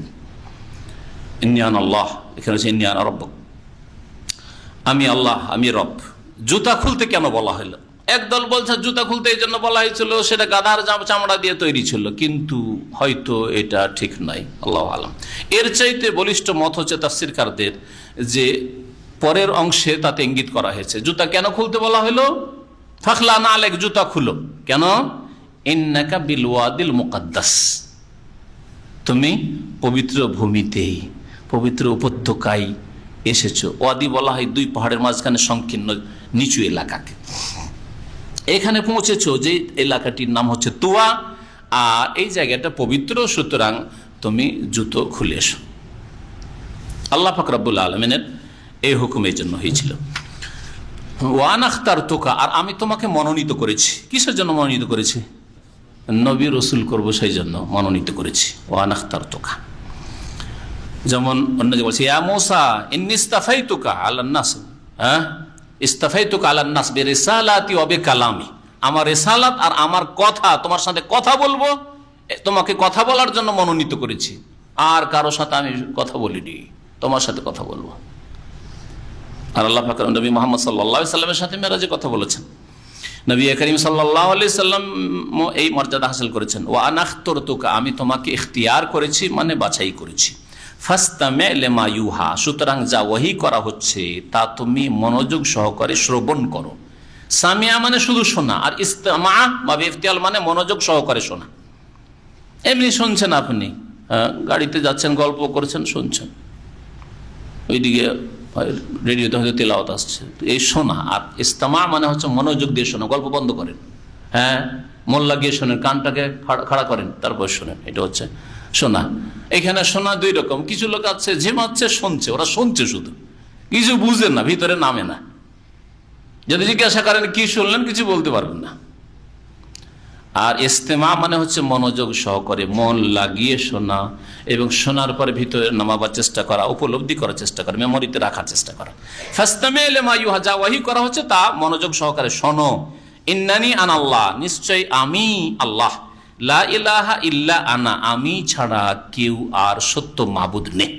ইন্নী আনা আল্লাহ, এখানে হচ্ছে ইন্নী আনা রব্বুক, আমি আল্লাহ, আমি রব। জুতা খুলতে কেন বলা হলো? একদল বলছে জুতা খুলতে এই জন্য বলা হয়েছিল, সেটা গাধার চামড়া দিয়ে তৈরি ছিল, কিন্তু হয়তো এটা ঠিক নয়, আল্লাহু আলাম। এর চাইতে বলিষ্ঠ মত হচ্ছে তাফসীরকারদের, যে পরের অংশে তাতে ইঙ্গিত করা হয়েছে জুতা কেন খুলতে বলা হলো। ফাখলা না আলাইক, জুতা খুলো কেন? ইন্নাকা বিল ওয়াদিল মুকাদ্দাস, তুমি পবিত্র ভূমিতেই, পবিত্র উপত্যকায় এসেছো। ওয়াদি বলা হয় দুই পাহাড়ের মাঝখানে সংকীর্ণ নিচু এলাকাকে। এখানে পৌঁছেছো যে এলাকাটির নাম হচ্ছে তুয়া, আর এই জায়গাটা পবিত্র, সুতরাং তুমি জুতো খুলে এসো। আল্লাহ পাক রব্বুল আলামিনের এই হুকুম এই জন্য হয়েছিল। ওয়ান আখতারতুকা, আর আমি তোমাকে মনোনীত করেছি। কিসের জন্য মনোনীত করেছি? নবী রসুল করবো সেই জন্য মনোনীত করেছি। ওয়ান আখতারতুকা, যেমন অন্য যে বলছে ইয়া মুসা ইন্নী ইসতাফাইতুকা আলান নাস, ইসতাফাইতুকা আলান নাস বিরিসালাতি ওয়া বিকালামি, আমার রিসালাত আর আমার কথা, তোমার সাথে কথা বলবো, তোমাকে কথা বলার জন্য মনোনীত করেছি। আর কারো সাথে আমি কথা বলিনি, তোমার সাথে কথা বলবো। আর আল্লাহ পাক নবী মুহাম্মদ সাল্লাল্লাহু আলাইহি সাল্লামের সাথে মেরাজে কথা বলেছেন। নবী করিম সাল্লাল্লাহু আলাইহি সাল্লাম এই মর্যাদা হাসিল করেছেন। ওয়া আনা আখতারতুকা, আমি তোমাকে ইখতিয়ার করেছি, মানে বাছাই করেছি। ফাস্তামি লিমা ইউহা, সুতরাং যা ওহী করা হচ্ছে তা তুমি মনোযোগ সহকারে শ্রবণ করো। সামিয়া মানে শুধু শোনা, আর ইস্তামা বা ইফতিয়াল মানে মনোযোগ সহকারে শোনা। এমনি শুনছেন আপনি, গাড়িতে যাচ্ছেন, গল্প করছেন, শুনছেন, ওইদিকে রেডিওতে হয়তো তেলাওয়াত আসছে, এই শোনা। আর ইস্তামা মানে হচ্ছে মনোযোগ দিয়ে শোনা। গল্প বন্ধ করেন, মন লাগিয়ে শোনেন, কানটাকে খাড়া করেন, তারপর শোনেন, এটা হচ্ছে শোনা। এখানে শোনা দুই রকম। কিছু লোক আছে ঝিমাচ্ছে, শুনছে, ওরা শুনছে শুধু, কিছু বুঝে না, ভিতরে নামে না। যদি জিজ্ঞাসা করেন কি শুনলেন, কিছু বলতে পারবেন না। আর ইস্তেমা মানে হচ্ছে মনোযোগ সহকারে মন লাগিয়ে শোনা, এবং শোনার পরে ভিতরে নামাবার চেষ্টা করা, উপলব্ধি করার চেষ্টা করা, মেমোরিতে রাখার চেষ্টা করা। ফাস্তামি লিমা ইউহা, যা ওহী করা হচ্ছে তা মনোযোগ সহকারে শোনো। ইন্নানি আনাল্লাহ, নিশ্চয় আমি আল্লাহ। লা ইলাহা ইল্লা আনা, আমি ছাড়া কেউ আর সত্য মাবুদ নেই।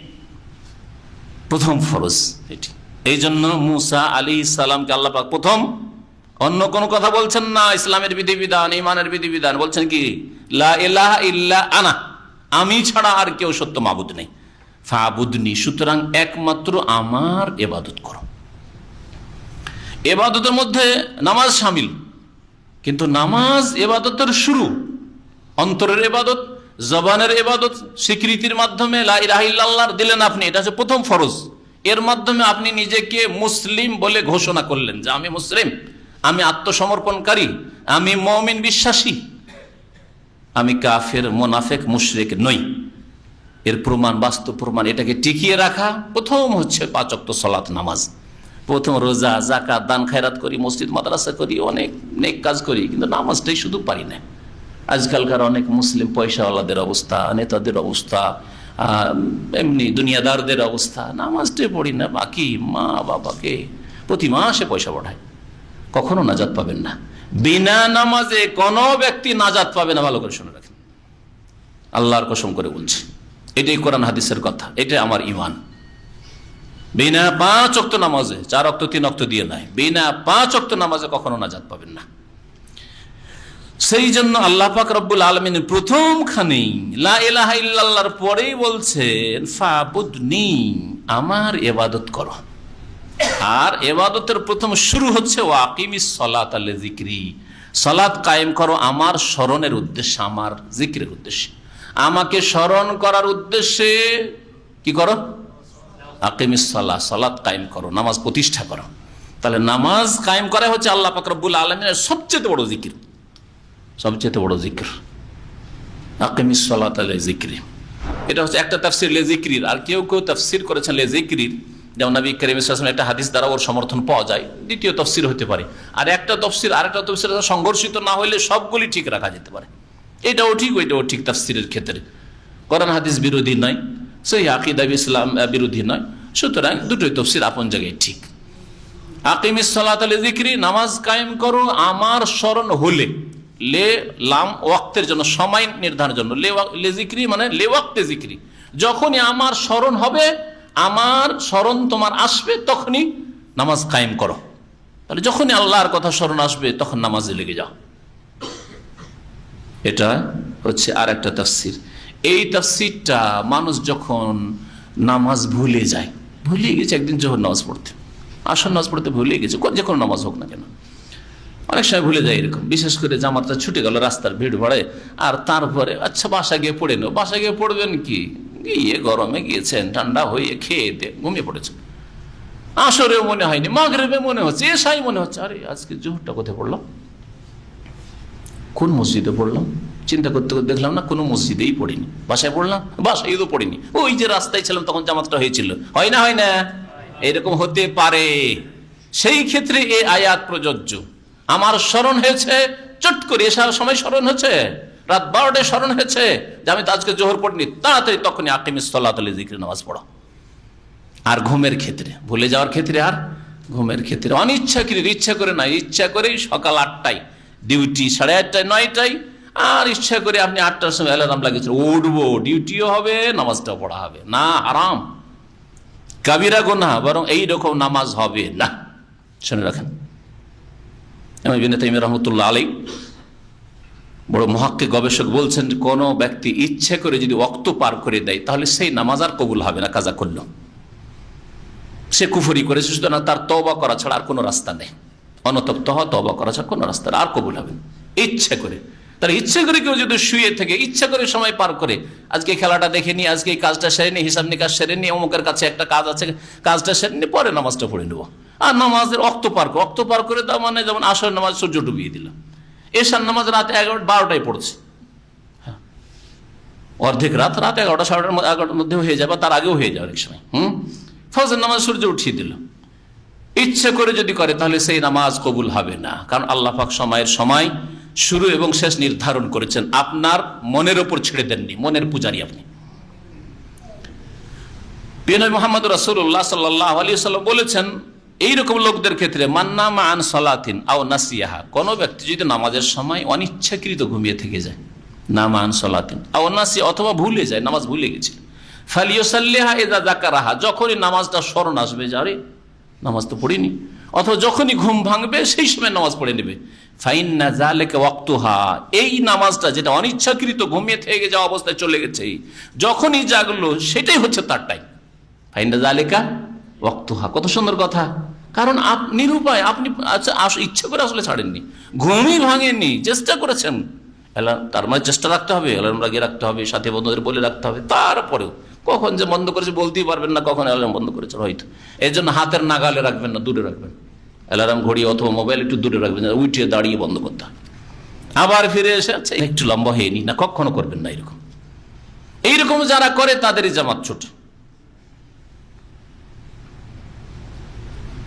প্রথম ফরজ এটি। এই জন্য মুসা আলাইহিস সালামকে আল্লাহ পাক প্রথম, অন্য কোন কথা বলছেন না, ইসলামের বিধিবিধান, ইমানের বিধিবিধান, বলছেন কি লা ইলাহা ইল্লা আনা, আমি ছাড়া আর কেউ সত্য মাবুদ নেই। ফাবুদনি, সুতরাং একমাত্র আমার ইবাদত করো। ইবাদতের মধ্যে নামাজ শামিল, কিন্তু নামাজ ইবাদতের শুরু, অন্তরের ইবাদত, জবানের ইবাদত, স্বীকৃতির মাধ্যমে লা ইলাহা ইল্লাল্লাহ দিলেন আপনি, এটা হচ্ছে প্রথম ফরজ। এর মাধ্যমে আপনি নিজেকে মুসলিম বলে ঘোষণা করলেন যে আমি মুসলিম, আমি আত্মসমর্পণকারী, আমি মুমিন বিশ্বাসী, আমি কাফের, মুনাফিক, মুশরিক নই। এর প্রমাণ, বাস্তব প্রমাণ, এটাকে টিকিয়ে রাখা প্রথম হচ্ছে 5 ওয়াক্ত সালাত, নামাজ। প্রথম রোজা, যাকাত, দান খায়রাত করি, মসজিদ মাদ্রাসা করি, অনেক নেক কাজ করি, কিন্তু নামাজটাই শুধু পারি না। আজকালকার অনেক মুসলিম পয়সাওয়ালাদের অবস্থা, নেতাদের অবস্থা, এমনি দুনিয়াদারদের অবস্থা, নামাজটাই পড়ি না, বাকি মা বাবাকে প্রতি মাসে পয়সা পাঠায়। কখনো নাজাত পাবেন না। বিনা নামাজে কোনো ব্যক্তি নাজাত পাবে না, ভালো করে শুনে রাখেন। আল্লাহর কসম করে বলছি, এটাই কোরআন হাদিসের কথা, এটা আমার ঈমান। বিনা 5 ওয়াক্ত নামাজে, 4 ওয়াক্ত 3 ওয়াক্ত দিয়ে নাই, বিনা 5 ওয়াক্ত নামাজে কখনো নাজাত পাবেন না। সেই জন্য আল্লাহ পাক রব্বুল আলামিন প্রথমখানেই লা ইলাহা ইল্লাল্লাহর পরেই বলছেন ফাবুদনি, আমার ইবাদত করো। আর ইবাদতের প্রথম শুরু হচ্ছে ওয়াকিমিস সালাতা লিযিকরি, সালাত কায়েম করো আমার স্মরণের উদ্দেশ্যে, আমার জিকিরের উদ্দেশ্যে, আমাকে স্মরণ করার উদ্দেশ্যে কি করো? আকিমিস সালাহ, সালাত কায়েম করো, নামাজ প্রতিষ্ঠা করো। তাহলে নামাজ কায়েম করা হচ্ছে আল্লাহ পাক রব্বুল আলামিনের সবচেয়ে বড় জিকির, সবচেয়ে বড় জিকির আকিমিস সালাতা লিযিকরি। এটা হচ্ছে একটা তাফসীর লিযিকরির। আর কেউ কেউ তাফসীর করেছেন লিযিকরির, যেমন নবী করিম সাল্লাল্লাহু আলাইহি ওয়াসাল্লাম একটা হাদিস দ্বারা ওর সমর্থন পাওয়া যায়, দ্বিতীয় তাফসীর হতে পারে। আর একটা তাফসীর আরেকটা তাফসীর সংঘর্ষিত না হইলে সবগুলি ঠিক রাখা যেতে পারে, এটাও ঠিক ওইটাও ঠিক। তাফসীরের ক্ষেত্রে কোরআন হাদিস বিরোধী নয়, সেই আকীদা ইসলাম বিরোধী নয়, সুতরাং দুটোই তাফসীর আপন জায়গায় ঠিক। আকিমিস সালাতা লিযিকরি, নামাজ কায়েম করো আমার স্মরণ হলে, লে লাম ওয়াক্তের জন্য, সময় নির্ধারণের জন্য, লে জিক্রি মানে লে ওয়াক্তে জিক্রি, যখনই আমার স্মরণ হবে, আমার স্মরণ তোমার আসবে, তখনই নামাজ কায়েম করো। তাহলে যখনই আল্লাহর কথা স্মরণ আসবে তখন নামাজে লেগে যাও। এটা হচ্ছে আর একটা তাফসীর। এই তাফসীরটা মানুষ যখন নামাজ ভুলে যায়, ভুলে গেছে একদিন যখন নামাজ পড়তে, আসর নামাজ পড়তে ভুলে গেছে, যে কোনো নামাজ হোক না কেন, অনেক সময় ভুলে যায় এরকম। বিশেষ করে জামাতটা ছুটে গেল, রাস্তার ভিড় ভাড়ে, আর তারপরে আচ্ছা বাসা গিয়ে পড়ে নেও। বাসা গিয়ে পড়বেন কি, গিয়ে গরমে গিয়েছেন, ঠান্ডা হয়ে খেয়ে দিয়ে ঘুমিয়ে পড়েছেন। আসরেও মনে হয়নি, মাগরিবে মনে হচ্ছে, এশাই মনে হচ্ছে, আরে আজকে জোহরটা কোথায় পড়লাম, কোন মসজিদে পড়লাম, চিন্তা করতে করতে দেখলাম না কোনো মসজিদেই পড়িনি, বাসায় পড়লাম, বাসায় তো পড়িনি, ওই যে রাস্তায় ছিলাম তখন জামাতটা হয়েছিল। হয় না, হয় না, এরকম হতে পারে। সেই ক্ষেত্রে এই আয়াত প্রযোজ্য। আমার স্মরণ হয়েছে, চট করে এসার সময় স্মরণ হয়েছে, রাত 12টায় স্মরণ হয়েছে যে আমি তো আজকে জোহর পড়িনি, তাড়াতাড়ি তখনই আকিমিস সালাতা লিযিকরি, নামাজ পড়ো। আর ঘুমের ক্ষেত্রে, ভুলে যাওয়ার ক্ষেত্রে, আর ঘুমের ক্ষেত্রে অনিচ্ছাকৃত, ইচ্ছা করে না, ইচ্ছা করেই সকাল 8টায় ডিউটি, 8:30টায় 9টায়, আর ইচ্ছা করে আপনি 8টার সময় অ্যালার্ম লাগিয়েছেন, উঠবো, ডিউটিও হবে, নামাজটাও পড়া হবে না, হারাম, কাবিরা গুনাহ, বরং এইরকম নামাজ হবে না। শুনে রাখেন, ইবনে তাইমিয়া রাহমাতুল্লাহ আলাইহি, বড় মুহাক্কিক গবেষক, বলছেন কোন ব্যক্তি ইচ্ছে করে যদি ওয়াক্ত পার করে দেয় তাহলে সেই নামাজ আর কবুল হবে না, কাজা করল, সে কুফরি করেছে, সুতরাং তার তওবা করা ছাড়া আর কোনো রাস্তা নেই, অনুতপ্ত হওয়া, তওবা করা ছাড়া কোনো রাস্তা আর কবুল হবে না। ইচ্ছে করে, তার ইচ্ছে করে কেউ যদি শুয়ে থেকে ইচ্ছা করে সময় পার করে, আজকে খেলাটা দেখে নি, আজকে এই কাজটা সেরে নি, হিসাব নিকাশ সেরে নি, অমুকের কাছে একটা কাজ আছে, কাজটা সেরে নি, পরে নামাজটা পড়ে নেবো। আর নামাজের অক্ত পার করে দেওয়া মানে যেমন আসর নামাজ সূর্য ডুবিয়ে দিলাম, এশার নামাজ রাত 11-12টায় পড়ছে, অর্ধেক রাত 11টা 11টার মধ্যে হয়ে যাবে, তার আগেও হয়ে যাবে অনেক সময়। ফজর নামাজ সূর্য উঠিয়ে দিল, ইচ্ছে করে যদি করে তাহলে সেই নামাজ কবুল হবে না। কারণ আল্লাহ পাক সময়ের সময় শুরু এবং শেষ নির্ধারণ করেছেন, আপনার মনের উপর ছেড়ে দেননি, মনের পূজারী আপনি। প্রিয় নবী মুহাম্মদ রাসূলুল্লাহ সাল্লাল্লাহু আলাইহি ওয়াসাল্লাম বলেছেন এইরকম লোকদের ক্ষেত্রে, মান্নামা আন সালাতিন আও নাসিয়াহা, কোন ব্যক্তি যদি নামাজের সময় অনিচ্ছাকৃত ঘুমিয়ে থেকে যায়, নামা আন সালাতিন আও নাসিয়া, অথবা ভুলে যায়, নামাজ ভুলে গেছে, ফালিয়ুসাল্লিহা ইযা যাকারাহা, যখনই নামাজটা স্মরণ আসবে যে আরে নামাজ তো পড়িনি, অথবা যখনই ঘুম ভাঙবে সেই সময় নামাজ পড়ে নেবে। ফাইন্না যালিকা ওয়াক্তুহা, এই নামাজটা যেটা অনিচ্ছাকৃত ঘুমিয়ে থেকে যাওয়া অবস্থায় চলে গেছে, যখনই জাগলো সেটাই হচ্ছে তার টাইম। ফাইন্না যালিকা ওয়াক্তুহা, কত সুন্দর কথা। কারণ নিরুপায়, আপনি ইচ্ছা করে আসলে ছাড়েননি, ঘুমই ভাঙেননি, চেষ্টা করেছেন, তার মানে চেষ্টা রাখতে হবে, অ্যালার্ম লাগিয়ে রাখতে হবে, সাথে বন্ধুদের বলে রাখতে হবে, তারপরেও কখন যে বন্ধ করেছে বলতেই পারবেন না, কখন অ্যালার্ম বন্ধ করেছে হয়তো। এর জন্য হাতের নাগালে রাখবেন না, দূরে রাখবেন, অ্যালার্ম ঘড়ি অথবা মোবাইল একটু দূরে রাখবেন, উঠে দাঁড়িয়ে বন্ধ করতে হবে, আবার ফিরে এসে আচ্ছা একটু লম্বা হয়ে নি না, কখনো করবেন না এরকম। এইরকম যারা করে তাদেরই জামাত ছোট।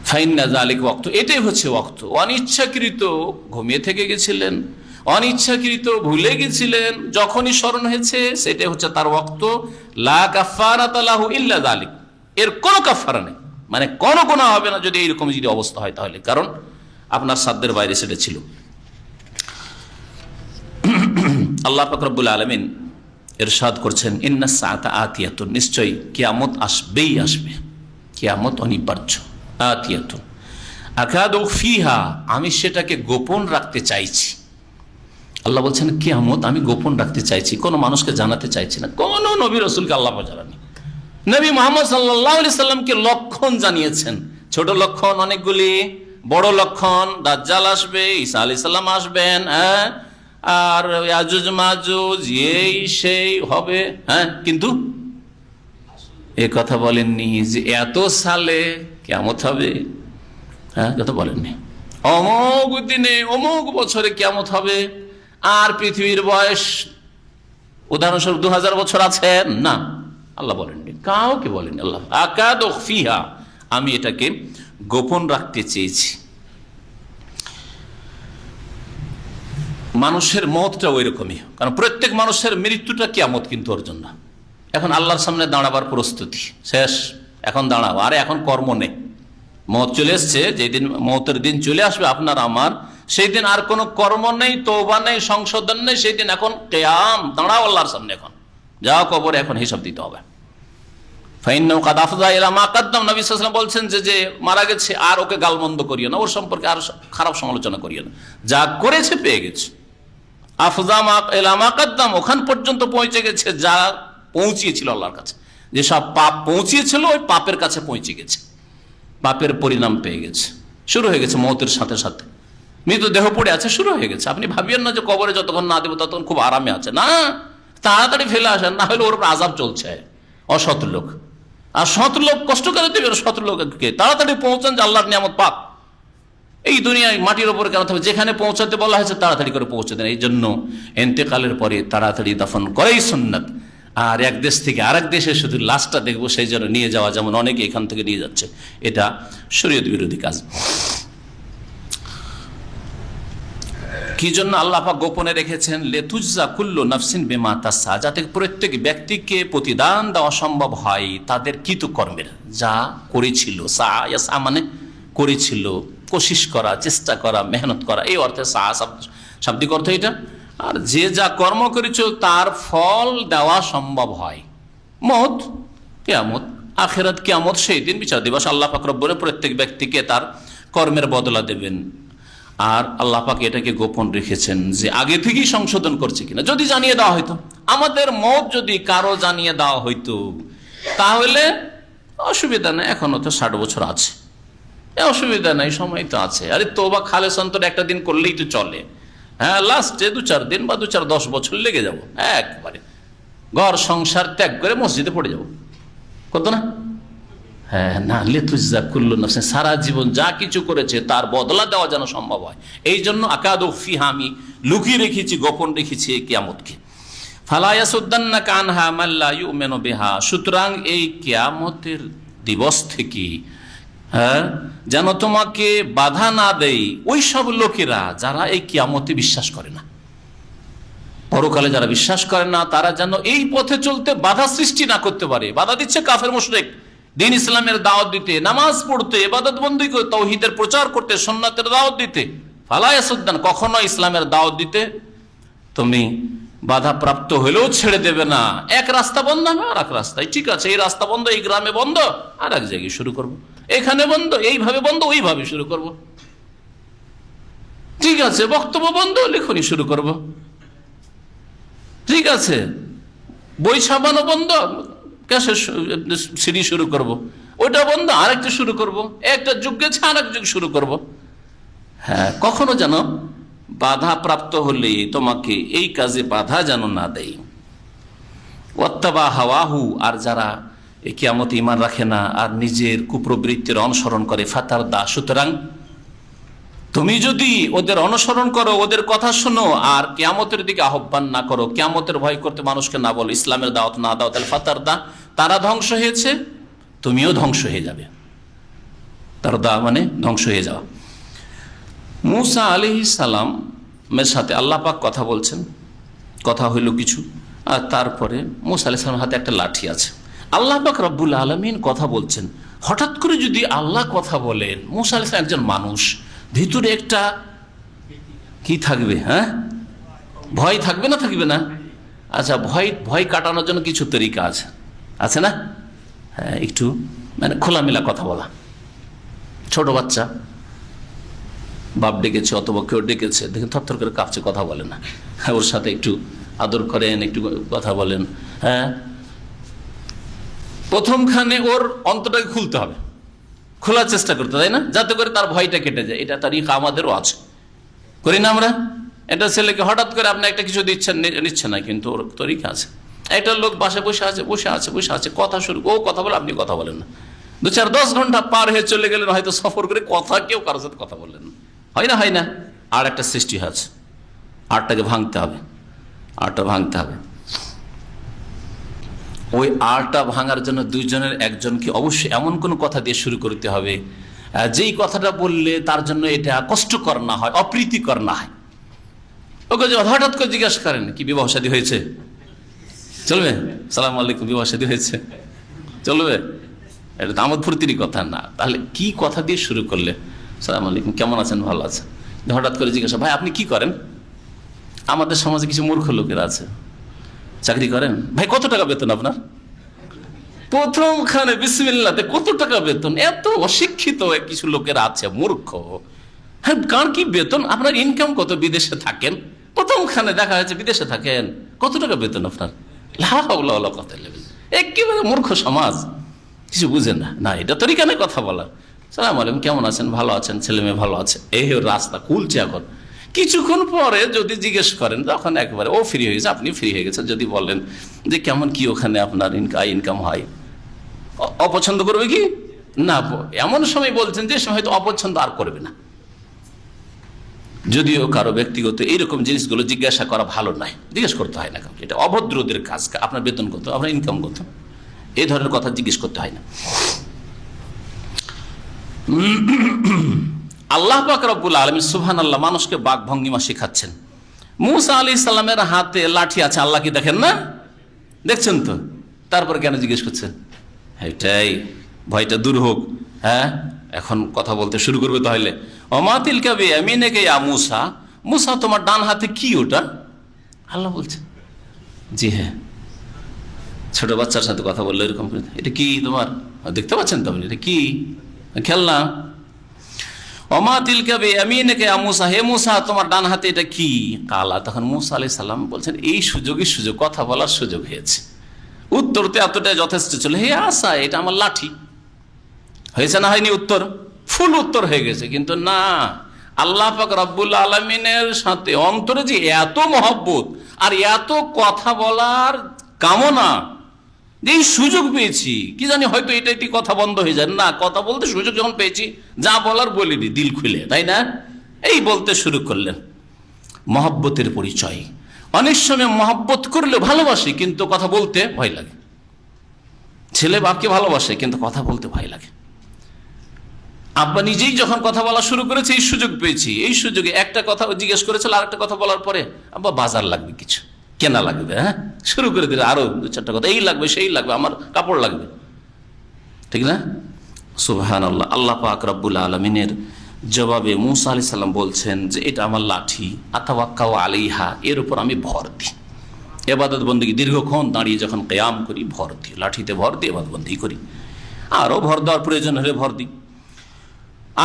ফাইন্না যালিকা ওয়াক্ত, এটাই হচ্ছে ওয়াক্ত। অনিচ্ছাকৃত ঘুমিয়ে থেকে গেছিলেন, অনিচ্ছাকৃত ভুলে গেছিলেন, যখনই স্মরণ হয়েছে সেটাই হচ্ছে তার ওয়াক্ত। লা কাফারাতা লাহু ইল্লা যালিক, এর কোনো কাফারা নেই, মানে কোনো গুনাহ হবে না যদি এইরকম যদি অবস্থা হয় তাহলে, কারণ আপনার সাধ্যের বাইরে সেটা ছিল। আল্লাহ পাক রব্বুল আলামিন ইরশাদ করছেন, ইন্নাস সাআতা আতিয়াতুন, নিশ্চয়ই কিয়ামত আসবেই আসবে। কিয়ামত অনিবার্য, আতিয়াতুন আকাদু ফিহা, আমি সেটাকে গোপন রাখতে চাইছি। আল্লাহ বলছেন কিয়ামত আমি গোপন রাখতে চাইছি, কোনো মানুষকে জানাতে চাইছি না। কোনো নবী রাসূলকে আল্লাহ জানানি। নবী মুহাম্মদ সাল্লাল্লাহু আলাইহি সাল্লামকে লক্ষণ জানিয়েছেন, ছোট লক্ষণ অনেকগুলি, বড় লক্ষণ দাজ্জাল আসবে, ঈসা আলাইহিস সালাম আসবেন, আর ইয়াজুজ মাজুজ এই সেই হবে, কিন্তু এ কথা বলেননি যে এত সালে কিয়ামত হবে, কথা বলেননি। অমুক দিনে অমুক বছরে কিয়ামত হবে, আর পৃথিবীর বয়স উদাহরণস্বরূপ 2000 বছর আছে না, আল্লাহ বলেননি, কাউকে বলেননি। আল্লাহ আকাদু ফিহা, আমি এটাকে গোপন রাখতে চেয়েছি। মানুষের মতটা ওই রকমই, কারণ প্রত্যেক মানুষের মৃত্যুটা কিয়ামত কিন্তু ওর জন্য। এখন আল্লাহর সামনে দাঁড়াবার প্রস্তুতি শেষ, এখন দাঁড়াবো, আরে এখন কর্ম নেই, মত চলে এসছে, যেদিন মতের দিন চলে আসবে আপনার আমার, সেই দিন আর কোনো কর্ম নেই, তওবা নেই, সংশোধন নেই, সেই দিন এখন কিয়াম, দাঁড়াও আল্লাহর সামনে, এখন যাও কবরে, এখন হিসাব দিতে হবে। ফাইন্নাহু কাদ আফযা ইলা মা কাদ্দাম, নবী সাল্লাল্লাহু আলাইহি ওয়াসাল্লাম বলছেন যে মারা গেছে আর ওকে গালমন্দ করিও না, ওর সম্পর্কে আর খারাপ সমালোচনা করিও না, যা করেছে পেয়ে গেছে। আফযা ইলা মা কাদ্দাম, ওখান পর্যন্ত পৌঁছে গেছে যা পৌঁছিয়েছিল আল্লাহর কাছে, যেসব পাপ পৌঁছিয়েছিল ওই পাপের কাছে পৌঁছে গেছে, পাপের পরিণাম পেয়ে গেছে, শুরু হয়ে গেছে মৌতের সাথে সাথে। মৃতদেহ পড়ে আছে, শুরু হয়ে গেছে। আপনি ভাবিয়েন না যে কবরে যতক্ষণ না দেবো ততক্ষণ খুব আরামে আছে, না, তাড়াতাড়ি ফেলে আসেন, না হলে ওর উপর আযাব চলছে। অসৎ লোক আর সৎ লোক কষ্ট করে দেবে, সৎ লোককে তাড়াতাড়ি পৌঁছান যে আল্লাহর নিয়ামত পাক। এই দুনিয়ায় মাটির ওপরে কেন থাকবে, যেখানে পৌঁছাতে বলা হয়েছে তাড়াতাড়ি করে পৌঁছে দেন। এই জন্য ইন্তেকালের পরে তাড়াতাড়ি দাফন করাই সুন্নাত। আর এক দেশ থেকে আরেক দেশে শুধু লাশটা দেখবো সেই জন্য নিয়ে যাওয়া, যেমন অনেকে এখান থেকে নিয়ে যাচ্ছে, এটা শরীয়ত বিরোধী কাজ। কি জন্য আল্লাহ পাক গোপনে রেখেছেন? লিতুজজা কুল্লু নাফসিন বিমা তাসা, যাতে প্রত্যেক ব্যক্তিকে প্রতিদান দেওয়া সম্ভব হয় তাদের কৃতকর্মের, যা করেছিল। সা মানে করেছিল, কোশিশ করা, চেষ্টা করা, মেহনত করা, এই অর্থে সা শাব্দিক অর্থ এটা। আর যে যা কর্ম করেছিল তার ফল দেওয়া সম্ভব হয়। মত কিয়ামত, আখিরাত কিয়ামত, সেই দিন বিচার দিবস। আল্লাহ পাক রব্বুল প্রত্যেক ব্যক্তিকে তার কর্মের বদলা দেবেন। আর আল্লাহ পাক এটাকে গোপন রেখেছেন যে আগে থেকেই সংশোধন করছে কিনা। যদি জানিয়ে দেওয়া হইতো, আমাদের মত যদি কারো জানিয়ে দেওয়া হইতো তাহলে অসুবিধা নেই, এখনো তো 60 বছর আছে, অসুবিধা নাই, সময় তো আছে। আরে তওবা খালেস অন্তর একটা দিন করলেই তো চলে। হ্যাঁ, লাস্টে 2-4 দিন বা 2-4-10 বছর লেগে যাব, একবারে ঘর সংসার ত্যাগ করে মসজিদে পড়ে যাব, কত না? হ্যাঁ, না, লিতুজজা কুল্লু নাফসিন, সারা জীবন যা কিছু করেছে তার বদলা দেওয়া যেন সম্ভব হয়। এই জন্য আকাদু ফিহা, আমি লুকিয়ে রেখেছি, গোপন রেখেছি এই কিয়ামতকে। ফালা ইয়াসুদ্দান্নাকা আনহা মান লা ইউমিনু বিহা, সুতরাং এই কিয়ামতের দিবস থেকে যেন তোমাকে বাধা না দেয় ওই সব লোকেরা যারা এই কিয়ামতে বিশ্বাস করে না, পরকালে যারা বিশ্বাস করে না, তারা যেন এই পথে চলতে বাধা সৃষ্টি না করতে পারে। বাধা দিচ্ছে কাফের মুশরিক, দিন ইসলামের দাওয়াত দিতে, নামাজ পড়তে, ইবাদত বন্দেগী করতে, তাওহীদের প্রচার করতে, সুন্নাতের দাওয়াত দিতে। ফালা ইয়াসুদ্দান, কখনো ইসলামের দাওয়াত দিতে তুমি বাধা প্রাপ্ত হলেও ছেড়ে দেবে না। এক রাস্তা বন্ধ হবে আর এক রাস্তায়, ঠিক আছে, এই রাস্তা বন্ধ, এই গ্রামে বন্ধ, আর এক জায়গায় শুরু করব, এখানে বন্ধ, এইভাবে বন্ধ, ওইভাবে শুরু করব, ঠিক আছে, বক্তব্য বন্ধ, লেখনি শুরু করব, ঠিক আছে, বই ছাপানো বন্ধ, ক্যাসেট সিডি শুরু করব, ওইটা বন্ধ, আরেকটা শুরু করব, একটা যুগ গেছে আরেক যুগ শুরু করব। হ্যাঁ, কখনো যেন বাধা প্রাপ্ত হলে তোমাকে এই কাজে বাধা যেন না দেয়। ওয়াত্তাবা হাওয়াহু, আর যারা এই কিয়ামতে ঈমান রাখে না আর নিজের কুপ্রবৃত্তির অনুসরণ করে, ফাতারদা, সুতরাং তুমি যদি ওদের অনুসরণ করো, ওদের কথা শোনো, আর কিয়ামতের দিকে আহ্বান না করো, কিয়ামতের ভয় করতে মানুষকে না বলো, ইসলামের দাওয়াত না দাও, তাহলে ফাতারদা, তারা ধ্বংস হয়েছে, তুমিও ধ্বংস হয়ে যাবে। তারদা মানে ধ্বংস হয়ে যাওয়া। মুসা আলাইহিস সালামের সাথে আল্লাহ পাক কথা বলছেন, কথা হইল কিছু, আর তারপরে মুসা আলাইহিস সালামের হাতে একটা লাঠি আছে। আল্লাহ পাক রব্বুল আলামিন কথা বলছেন। হঠাৎ করে যদি আল্লাহ কথা বলেন, মুসা আলাইহিস সালাম একজন মানুষ, ভিতরে একটা কি থাকবে? হ্যাঁ, ভয় থাকবে না, থাকবে না? আচ্ছা, ভয় কাটানোর জন্য কিছু তরিকা আছে, আছে না? হ্যাঁ, একটু মানে খোলামেলা কথা বলা। ছোট বাচ্চা বাপ ডেকেছে অথবা কেউ ডেকেছে, দেখেন থরথর করে কাঁপছে, কথা বলে না। ওর সাথে একটু আদর করেন, একটু কথা বলেন। হ্যাঁ, প্রথমখানে ওর অন্তরটাকে খুলতে হবে, খোলার চেষ্টা করতে, তাই না, যাতে করে তার ভয়টা কেটে যায়। এটা তারিখ আমাদেরও আছে, করি না আমরা? এটা ছেলেকে হঠাৎ করে আপনি একটা কিছু দিচ্ছেন, নিচ্ছে না, কিন্তু ওর তরিকা আছে। একটা লোক বাসায় বসে আছে, কথা শুরু, ও কথা বলে, আপনি কথা বলেন না। 2-4-10 ঘন্টা পার হয়ে চলে গেলেন, হয়তো সফর করে, কেউ কারোর সাথে কথা বললেন না। হয় না? আর একটা সৃষ্টি আছে, আটটাকে ভাঙতে হবে, আটটা ভাঙতে হবে। ওই আটটা ভাঙার জন্য দুইজনের একজনকে অবশ্যই এমন কোনো কথা দিয়ে শুরু করতে হবে যেই কথাটা বললে তার জন্য এটা কষ্টকর না হয়, অপ্রীতিকর না হয়। ওকে হঠাৎ করে জিজ্ঞাসা করেন, কি বিবাহ শাদী হয়েছে? চলবে? সালাম আলাইকুম, বিবাহ শাদী হয়েছে, চলবে? এটা তো আমোদ ফুর্তির কথা না। তাহলে কি কথা দিয়ে শুরু করলে? সালাম আলাইকুম, কেমন আছেন? ভালো আছেন। হঠাৎ করে জিজ্ঞাসা, ভাই আপনি কি করেন? আমাদের সমাজে কিছু মূর্খ লোকেরা আছে, চাকরি করেন। ভাই কত টাকা বেতন আপনার? প্রথমখানে বিসমিল্লাতে কত টাকা বেতন? এত অশিক্ষিত কিছু লোকেরা আছে, মূর্খ। হ্যাঁ, কার কি বেতন? আপনার ইনকাম কত? বিদেশে থাকেন। প্রথমখানে দেখা যাচ্ছে বিদেশে থাকেন, কত টাকা বেতন আপনার? কথা নেবেন, একেবারে মূর্খ সমাজ, কিছু বুঝে না। এটা তরিকা নেই কথা বলার। সালাম আলাইকুম, কেমন আছেন? ভালো আছেন? ছেলে মেয়ে ভালো আছে? এই রাস্তা খুলছে এখন। কিছুক্ষণ পরে যদি জিজ্ঞেস করেন, তখন একবারে ও ফ্রি হয়ে গেছে, আপনি ফ্রি হয়ে গেছেন। যদি বলেন যে কেমন কি ওখানে আপনার ইনকাম হয়, অপছন্দ করবে কি না? এমন সময় বলছেন যে সময় হয়তো অপছন্দ আর করবে না। যদিও কারো ব্যক্তিগত এইরকম জিনিসগুলো জিজ্ঞাসা করা ভালো নয়, জিজ্ঞেস করতে হয় না কাউকে, এটা অভদ্রদের কাজ। আপনার বেতন কত? আপনার ইনকাম কত? এই ধরনের কথা জিজ্ঞেস করতে হয় না। আল্লাহ পাক রব্বুল আলামিন সুবহানাল্লাহ মানুষকে বাক ভঙ্গিমা শেখাচ্ছেন। মুসা আলাইহিস সালামের হাতে লাঠি আছে, আল্লাহ কি দেখেন না? দেখছেন তো, তারপর কেন জিজ্ঞেস করছেন? এটাই, ভয়টা দূর হোক। হ্যাঁ, এখন কথা বলতে শুরু করবে। তাহলে ওমা তিলকা বিয়ামিনিকা ইয়া মুসা, মুসা তোমার ডান হাতে কি ওটা? আল্লাহ বলছে, জি হ্যাঁ। ছোট বাচ্চার সাথে কথা বললো এরকম, এটা কি তোমার? দেখতে পাচ্ছেন তো আপনি, এটা কি? খেলনা। ওমা তিলকা বিয়ামিনিকা ইয়া মুসা, হে মুসা তোমার ডান হাতে এটা কি? কালা, তখন মুসা আলাইহিস সালাম বলছেন, এই সুযোগ কথা বলার সুযোগ হয়েছে। উত্তর তো এতটাই যথেষ্ট ছিল, হে আসা, এটা আমার লাঠি। হয়েছে না হয়নি? উত্তর, ফুল উত্তর হয়ে গেছে। কিন্তু না, আল্লাহ পাক রব্বুল আলামিনের সাথে অন্তরে যে এত মহব্বত আর এত কথা বলার কামনা, এই সুযোগ পেয়েছি, কি জানি হয়তো এটাই কথা বন্ধ হয়ে যায় না, কথা বলতে সুযোগ যখন পেয়েছি, যা বলার বলিনি দিল খুলে, তাই না? এই বলতে শুরু করলেন। মহব্বতের পরিচয়। অনেক সময় মহব্বত করলে ভালোবাসি, কিন্তু কথা বলতে ভয় লাগে। ছেলে বাপকে ভালোবাসে, কিন্তু কথা বলতে ভয় লাগে। আব্বা নিজেই যখন কথা বলা শুরু করেছে, এই সুযোগ পেয়েছি, এই সুযোগে একটা কথা জিজ্ঞেস করেছিল, আরেকটা কথা বলার পরে, আব্বা বাজার লাগবে, কিছু কেনা লাগবে, হ্যাঁ, শুরু করে দিলে আরো 2-4টা কথা, এই লাগবে, সেই লাগবে, আমার কাপড় লাগবে, ঠিক না? সুবহানাল্লাহ। আল্লাহ পাক রব্বুল আলামিনের জবাবে মুসা আলাইহিস সালাম বলছেন যে এটা আমার লাঠি, আতাওয়াক্কাউ আলাইহা, এর উপর আমি ভর দিই। ইবাদত বন্দেগী দীর্ঘক্ষণ দাঁড়িয়ে যখন কিয়াম করি, ভর দিই, লাঠিতে ভর দিয়ে ইবাদত বন্দেগী করি। আরো ভর দেওয়ার প্রয়োজন হলে ভর দিই।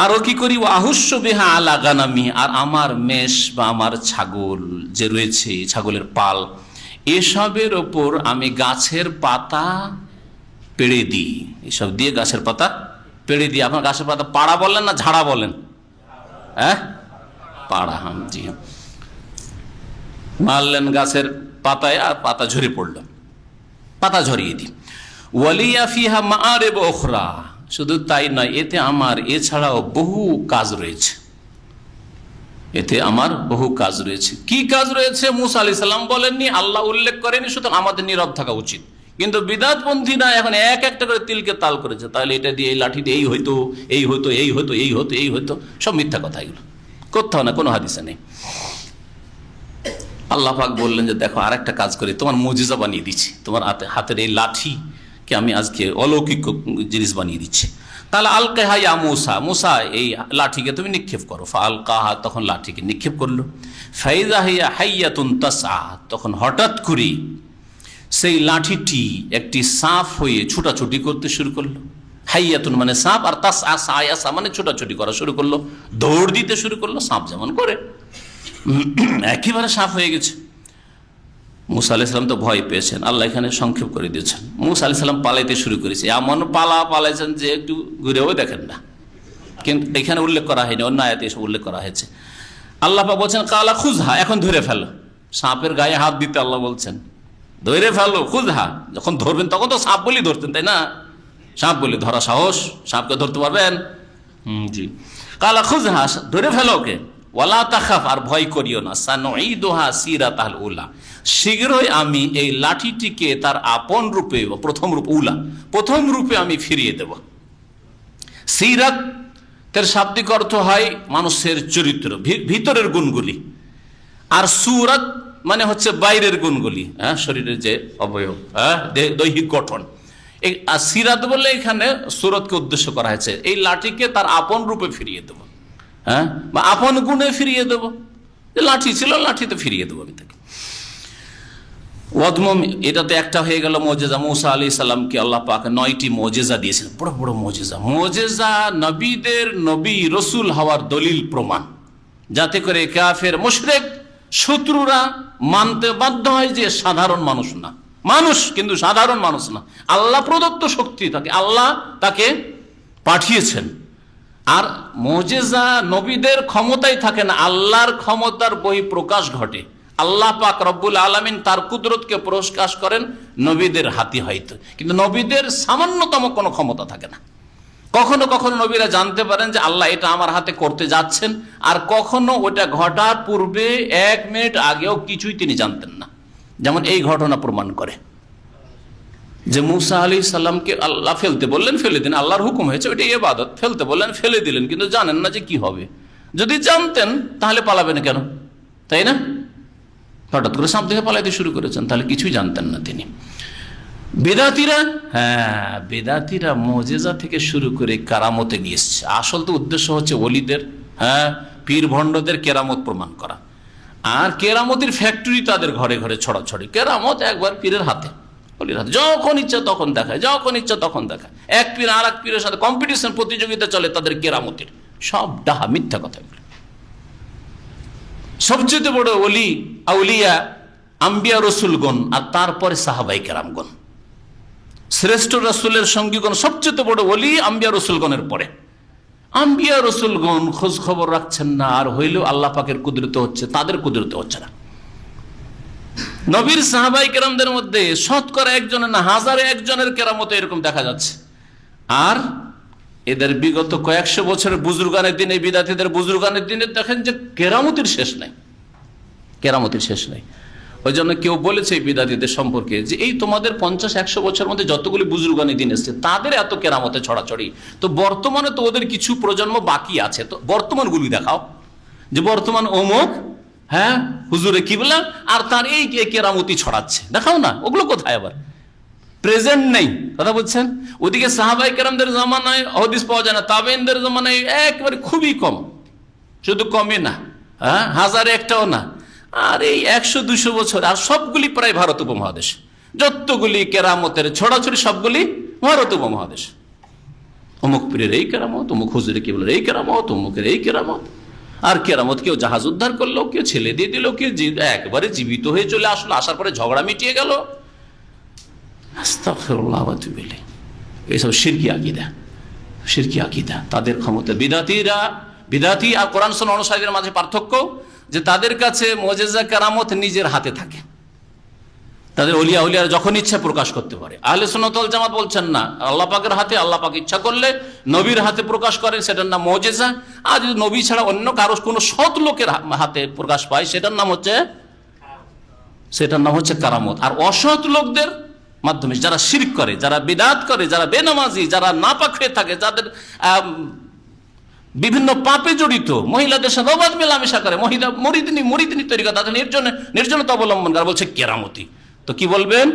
আরো কি করি? আহুস্য বিহা আলা গানামি, আর আমার মেষ বা আমার ছাগল যে রয়েছে, ছাগলের পাল, এসবের ওপর আমি গাছের পাতা পেড়ে দিই। এসব দিয়ে গাছের পাতা পেড়ে দিই। আপনার গাছের পাতা পাড়া বলেন না ঝাড়া বলেন? হ্যাঁ, পাড়া। হ্যাঁ, জি হ্যাঁ। মারলেন গাছের পাতায়, আর পাতা ঝরে পড়ল, পাতা ঝরিয়ে দিই। ওয়ালিয়া ফিহা মাআরিব উখরা, শুধু তাই নয়, এতে আমার এছাড়াও বহু কাজ রয়েছে, এতে আমার বহু কাজ রয়েছে। কি কাজ রয়েছে? মুসা আলাইহিস সালাম বলেননি, আল্লাহ উল্লেখ করেনি, সুতরাং আমাদের নীরব থাকা উচিত। কিন্তু বিদআতপন্থীরা এখন এক একটা করে তিলকে তাল করেছে, তাহলে এটা দিয়ে, এই লাঠি দিয়ে এই হইতো, এই হইতো, এই হইতো, এই হইতো, এই হইতো, সব মিথ্যা কথা এগুলো, কোথাও না, কোনো হাদিসে নেই। আল্লাহ পাক বললেন যে দেখো, আর একটা কাজ করি, তোমার মুজিজা বানিয়ে দিচ্ছি, তোমার হাতের এই লাঠিকে আমি আজকে অলৌকিক জিনিস বানিয়ে দিচ্ছি। তাহলে আলকাহা ইয়া মুসা, মুসা এই লাঠিকে তুমি নিক্ষেপ করো। ফালকাহা, তখন লাঠিকে নিক্ষেপ করলো। ফাইযা হিয়া হাইয়াতুন তাসআ, তখন হঠাৎ করে সেই লাঠিটি একটি সাপ হয়ে ছুটাছুটি করতে শুরু করলো। হাইয়াতুন মানে সাপ, আর তাসআ সায়াসা মানে ছোটাছুটি করা শুরু করলো, দৌড় দিতে শুরু করলো সাপ যেমন করে। একেবারে সাপ হয়ে গেছে। মুসা আলাইহিস সালাম তো ভয় পেয়েছেন, আল্লাহ এখানে সংক্ষেপ করে দিয়েছেন। মুসা আলাইহিস সালাম পালাইতে শুরু করেছে, এমন পালাইছেন যে একটু ঘুরেও দেখেন না, কিন্তু এখানে উল্লেখ করা হয়নি, অন্য আয়াতে এসব উল্লেখ করা হয়েছে। আল্লাহ পাক বলছেন কালা খুযহা, এখন ধরে ফেলো। সাপের গায়ে হাত দিতে আল্লাহ বলছেন ধরে ফেলো, খুযহা, যখন ধরবেন তখন তো সাপ বলি ধরতেন, তাই না? সাপ বলি ধরা সাহস, সাপকে ধরতে পারবেন? জি। কালা খুযহা, ধরে ফেলো ওকে, ওয়ালা তাখাফ, আর ভয় করিও না, সানুঈদুহা সিরাতাল উলা, শীঘ্রই আমি এই লাঠিটিকে তার আপন রূপে, প্রথম রূপে আমি ফিরিয়ে দেব। সিরাতের শাব্দিক অর্থ হয় মানুষের চরিত্র, ভিতরের গুণগুলি, আর সুরাত মানে হচ্ছে বাইরের গুণগুলি, শরীরের যে অবয়ব, দৈহিক গঠন। এই সিরাত বলে এখানে সুরতকে উদ্দেশ্য করা হয়েছে, এই লাঠিকে তার আপন রূপে ফিরিয়ে দেব, বা আপন গুণে ফিরিয়ে দেব। লাঠি ছিল, লাঠিতে ফিরিয়ে দেবো আমি তাকে। ওয়াদমম, এটাতে একটা হয়ে গেল মুজিজা। মুসা আলাইহিস সালামকে আল্লাহ পাক 9টি মুজিজা দিয়েছেন, বড় বড় মুজিজা। মুজিজা নবীদের নবী রসুল হওয়ার দলিল প্রমাণ, যাতে করে কাফের মুশরিক শত্রুরা মানতে বাধ্য হয় যে সাধারণ মানুষ না, মানুষ কিন্তু সাধারণ মানুষ না, আল্লাহ প্রদত্ত শক্তি, আল্লাহ তাকে পাঠিয়েছেন। আর মুজিজা নবীদের ক্ষমতায় থাকে না, আল্লাহর ক্ষমতার বহিঃপ্রকাশ ঘটে। আল্লাহ পাক রব্বুল আলামিন তার কুদরতকে প্রকাশ করেন নবীদের হাতে হয়তো, কিন্তু নবীদের সামান্যতম কোনো ক্ষমতা থাকে না। কখনো কখনো নবীরা জানতে পারেন যে আল্লাহ এটা আমার হাতে করতে যাচ্ছেন, আর কখনো ওটা ঘটার পূর্বে 1 মিনিট আগেও কিছুই তিনি জানতেন না। যেমন এই ঘটনা প্রমাণ করে যে মুসা আলাইহিস সালামকে আল্লাহ ফেলতে বললেন, ফেলে দিন, আল্লাহর হুকুম হয়েছে, ওইটা ইবাদত। ফেলতে বললেন, ফেলে দিলেন, কিন্তু জানেন না যে কি হবে। যদি জানতেন তাহলে পালাবেন কেন, তাই না? হঠাৎ করে সাপ থেকে পালাইতে শুরু করেছেন, তাহলে কিছুই জানতেন না তিনি। বেদাতিরা মুজিজা থেকে শুরু করে কেরামতে নিয়ে এসছে। আসল তো উদ্দেশ্য হচ্ছে ওলিদের, পীর ভণ্ডদের কেরামত প্রমাণ করা। আর কেরামতের ফ্যাক্টরি তাদের ঘরে ঘরে ছড়াছড়ি। কেরামত একবার পীরের হাতে, অলির হাতে, যখন ইচ্ছা তখন দেখায়, যখন ইচ্ছা তখন দেখায়। এক পীর আর এক পীরের সাথে কম্পিটিশন, প্রতিযোগিতা চলে তাদের কেরামতের। সব ডাহা, মিথ্যা কথা। সবচেয়ে বড় ওলি আউলিয়া আম্বিয়া রসুলগণ, আর তারপরে সাহাবাই কেরামগণ। শ্রেষ্ঠ রসুলের সঙ্গীগণ সবচেয়ে বড় ওলি আম্বিয়া রসুলগণের পরে। আম্বিয়া রসুলগণ খোঁজ খবর রাখছেন না, আর হইলেও আল্লাহ পাকের কুদরতে হচ্ছে, তাদের কুদরতে হচ্ছে না। নবীর সাহাবাই কেরামদের মধ্যে শতকরা একজনের না, হাজারে একজনের কেরামতে এরকম দেখা যাচ্ছে। আর এদের বিগত কয়েকশো বছরের বুজুর্গানের দিনে, বিদাতীদের বুজুর্গানের দিনে দেখেন যে কেরামতির শেষ নাই, কেরামতির শেষ নাই। ওই জন্য কেউ বলেছে এই বিদাতীদের সম্পর্কে যে এই তোমাদের 50-100 বছরের মধ্যে যতগুলি বুজুর্গানের দিন এসছে তাদের এত কেরামতে ছড়াছড়ি, তো বর্তমানে তো ওদের কিছু প্রজন্ম বাকি আছে, তো বর্তমানগুলি দেখাও, যে বর্তমান অমুক হুজুরে কিবলা আর তার এই কেরামতি ছড়াচ্ছে, দেখাও না। ওগুলো কোথায়? আবার প্রেজেন্ট নেই, কথা বলছেন। ওদিকে সাহাবাই কেরামদের জামানায় হাদিস পাওয়া যায় না, তাবেঈনদের জামানায় একেবারে খুবই কম, শুধু কমই না, হাজারে একটাও না। আর এই 100-200 বছর, আর সবগুলি প্রায় ভারত উপমহাদেশ, যতগুলি কেরামতের ছড়াছড়ি সবগুলি ভারত উপমহাদেশ। অমুক পীরের এই কেরামত, অমুক হুজুরে কিবলার এই কেরামত, অমুকের এই কেরামত। আর কেরামত কেউ জাহাজ উদ্ধার করলো, কেউ ছেলে দিয়ে দিল, কেউ একবারে জীবিত হয়ে চলে আসলো, আসার পরে ঝগড়া মিটিয়ে গেল। আস্তাগফিরুল্লাহ ওয়া আতুবু ইলাইহি। এইসব শিরকি আকীদা, শিরকি আকীদা। তাদের ক্ষমতা। বিদাতি আর কোরআন সুন্নাহ অনুসারীদের মাঝে পার্থক্য যে তাদের কাছে মুজিজা কেরামত নিজের হাতে থাকে, তাদের ওলিয়া যখন ইচ্ছা প্রকাশ করতে পারে। আহলে সুন্নাত ওয়াল জামাত বলছেন না, আল্লাহ পাকের হাতে, আল্লাহ পাক ইচ্ছা করলে নবীর হাতে প্রকাশ করেন, সেটার নাম মুজিজা। আর যদি নবী ছাড়া অন্য কারো কোনো সৎ লোকের হাতে প্রকাশ পায়, সেটার নাম হচ্ছে কারামত। আর অসৎ লোকদের মাধ্যমে যারা শিরক করে, যারা বিদআত করে, যারা বেনামাজি, যারা নাপাক হয়ে থাকে, যাদের বিভিন্ন পাপে জড়িত, মহিলাদের সাথে অবাধ মেলামেশা করে, মহিলা মুরিদিনী তৈরি করে, তাদের নির্জনতা অবলম্বন করে, বলছে কেরামতি। তো কি বলবেন?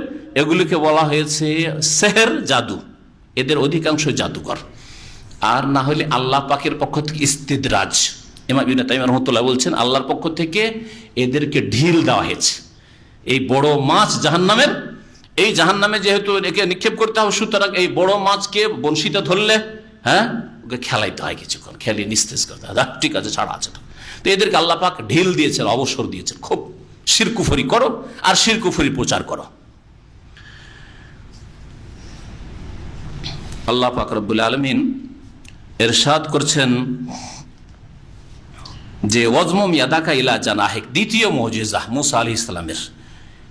এগুলিকে বলা হয়েছে সেহের, জাদু। এদের অধিকাংশ জাদুকর, আর না হলে আল্লাহ পাকের পক্ষ থেকে ইস্তিদরাজ। ইমাম ইবনে তাইমিয়া রাহমাতুল্লাহ বলছেন আল্লাহর পক্ষ থেকে এদেরকে ঢিল দেওয়া হয়েছে। এই বড় মাছ জাহান্নামের, এই জাহান্নামে যেহেতু একে নিক্ষেপ করতে হবে, সুতরাং এই বড় মাছকে বংশীতে ধরলে ওকে খেলাইতে হয়, কিছুক্ষণ খেলিয়ে নিস্তেজ করতে হয়। ঠিক আছে, ছাড়া আছে। তো এদেরকে আল্লাহ পাক ঢিল দিয়েছেন, অবসর দিয়েছেন, খুব শিরকুফরি করো আর শিরকুফরি প্রচার করো। আল্লাহ পাক রব্বুল আলামিন ইরশাদ করছেন যে ওয়াজমুম ইয়াদাকা ইলা জানাহিক, দ্বিতীয় মুজিজা মুসা আলাইহিস সালামের।